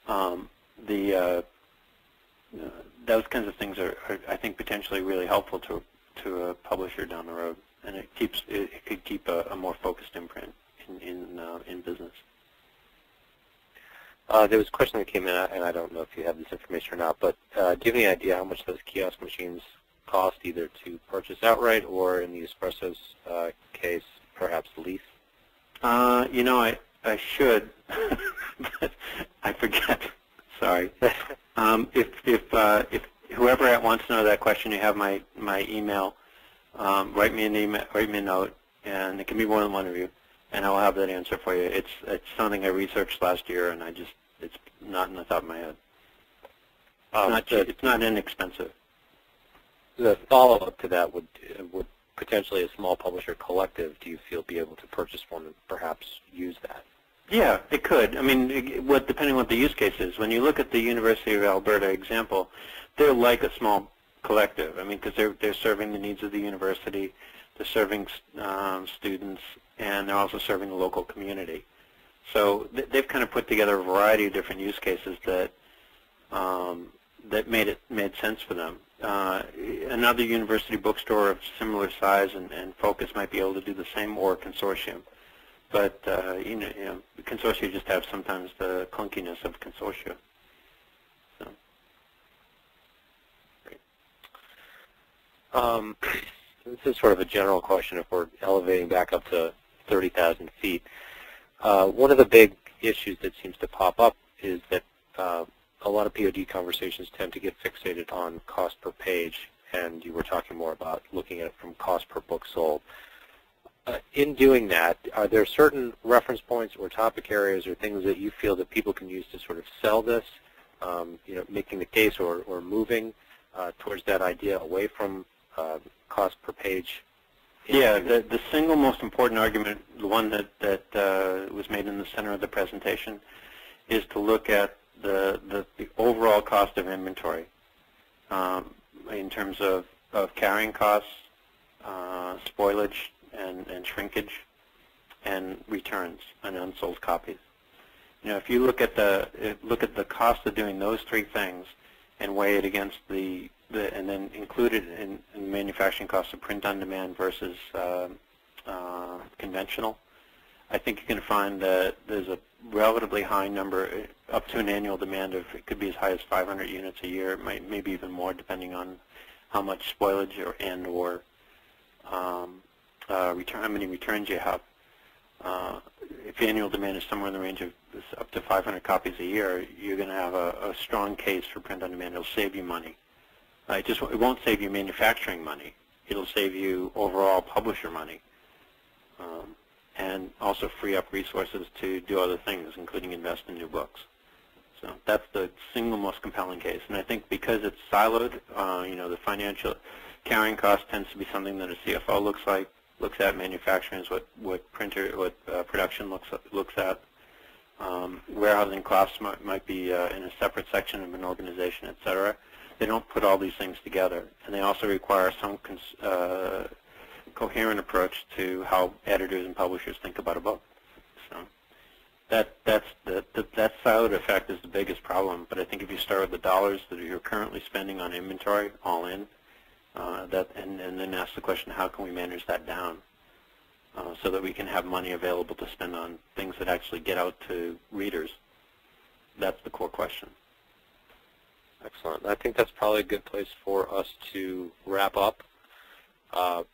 Those kinds of things are, I think, potentially really helpful to a publisher down the road, and it could keep a more focused imprint in business. There was a question that came in, and I don't know if you have this information or not, but do you have any idea how much those kiosk machines cost, either to purchase outright or, in the Espresso's case, perhaps lease? I should, but I forget. Sorry. If whoever wants to know that question, you have my email. Write me a note, and it can be more than one of you, and I will have that answer for you. It's something I researched last year, and it's not in the top of my head. It's not inexpensive. The follow-up to that would potentially, a small publisher collective, do you feel, be able to purchase one and perhaps use that? Yeah, it could. I mean, depending on what the use case is. When you look at the University of Alberta example, they're like a small collective. I mean, because they're serving the needs of the university, they're serving students, and they're also serving the local community. So they've kind of put together a variety of different use cases that made sense for them. Another university bookstore of similar size and focus might be able to do the same, or a consortium. But consortia just have sometimes the clunkiness of consortia. So. This is sort of a general question if we're elevating back up to 30,000 feet. One of the big issues that seems to pop up is that a lot of POD conversations tend to get fixated on cost per page, and you were talking more about looking at it from cost per book sold. In doing that, are there certain reference points or topic areas or things that you feel that people can use to sort of sell this, making the case or moving towards that idea away from cost per page? Yeah, the single most important argument, the one that was made in the center of the presentation, is to look at the overall cost of inventory in terms of carrying costs, spoilage, and shrinkage, and returns and unsold copies. If you look at the cost of doing those three things and weigh it against and then include it in the manufacturing cost of print on demand versus conventional, I think you can find that there's a relatively high number, up to an annual demand of, it could be as high as 500 units a year, maybe even more depending on how much spoilage or how many returns you have. If annual demand is somewhere in the range of up to 500 copies a year, you're going to have a strong case for print on demand. It'll save you money. It won't save you manufacturing money. It'll save you overall publisher money, and also free up resources to do other things, including invest in new books. So that's the single most compelling case. And I think because it's siloed, the financial carrying cost tends to be something that a CFO looks at. Manufacturing is what production looks at. Warehousing costs might be in a separate section of an organization, et cetera. They don't put all these things together, and they also require some coherent approach to how editors and publishers think about a book. So that siloed effect is the biggest problem. But I think if you start with the dollars that you're currently spending on inventory, all in, and then ask the question, how can we manage that down so that we can have money available to spend on things that actually get out to readers? That's the core question. Excellent. I think that's probably a good place for us to wrap up.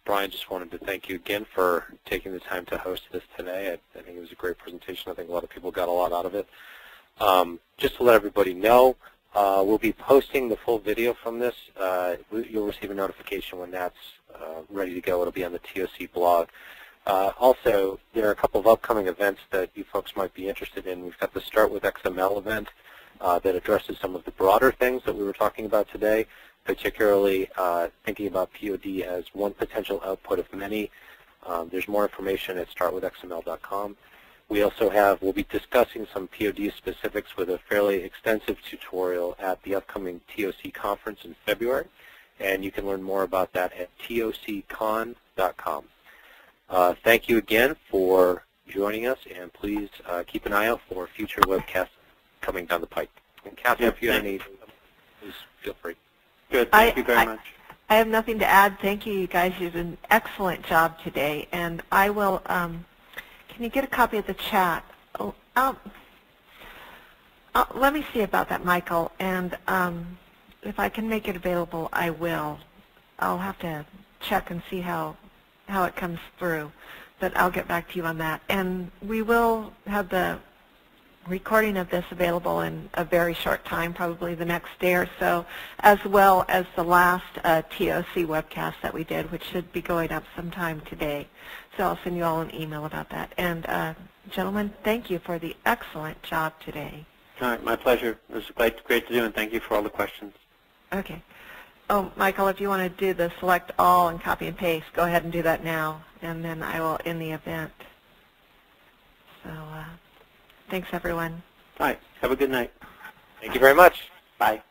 Brian, just wanted to thank you again for taking the time to host this today. I think it was a great presentation. I think a lot of people got a lot out of it. Just to let everybody know, we'll be posting the full video from this. You'll receive a notification when that's ready to go. It'll be on the TOC blog. Also, there are a couple of upcoming events that you folks might be interested in. We've got the Start with XML event that addresses some of the broader things that we were talking about today, particularly thinking about POD as one potential output of many. There's more information at startwithxml.com. We'll be discussing some POD specifics with a fairly extensive tutorial at the upcoming TOC conference in February, and you can learn more about that at toccon.com. Thank you again for joining us, and please keep an eye out for future webcasts coming down the pike. And Catherine, if you have any, please feel free. Good. Thank you very much. I have nothing to add. Thank you, you guys. You did an excellent job today. And I will, can you get a copy of the chat? Let me see about that, Michael. And if I can make it available, I will. I'll have to check and see how it comes through. But I'll get back to you on that. And we will have the recording of this available in a very short time, probably the next day or so, as well as the last TOC webcast that we did, which should be going up sometime today. So I'll send you all an email about that. And gentlemen, thank you for the excellent job today. All right, my pleasure. It was great to do, and thank you for all the questions. Okay. Oh, Michael, if you want to do the select all and copy and paste, go ahead and do that now, and then I will end the event. So thanks, everyone. All right. Have a good night. Thank you very much. Bye.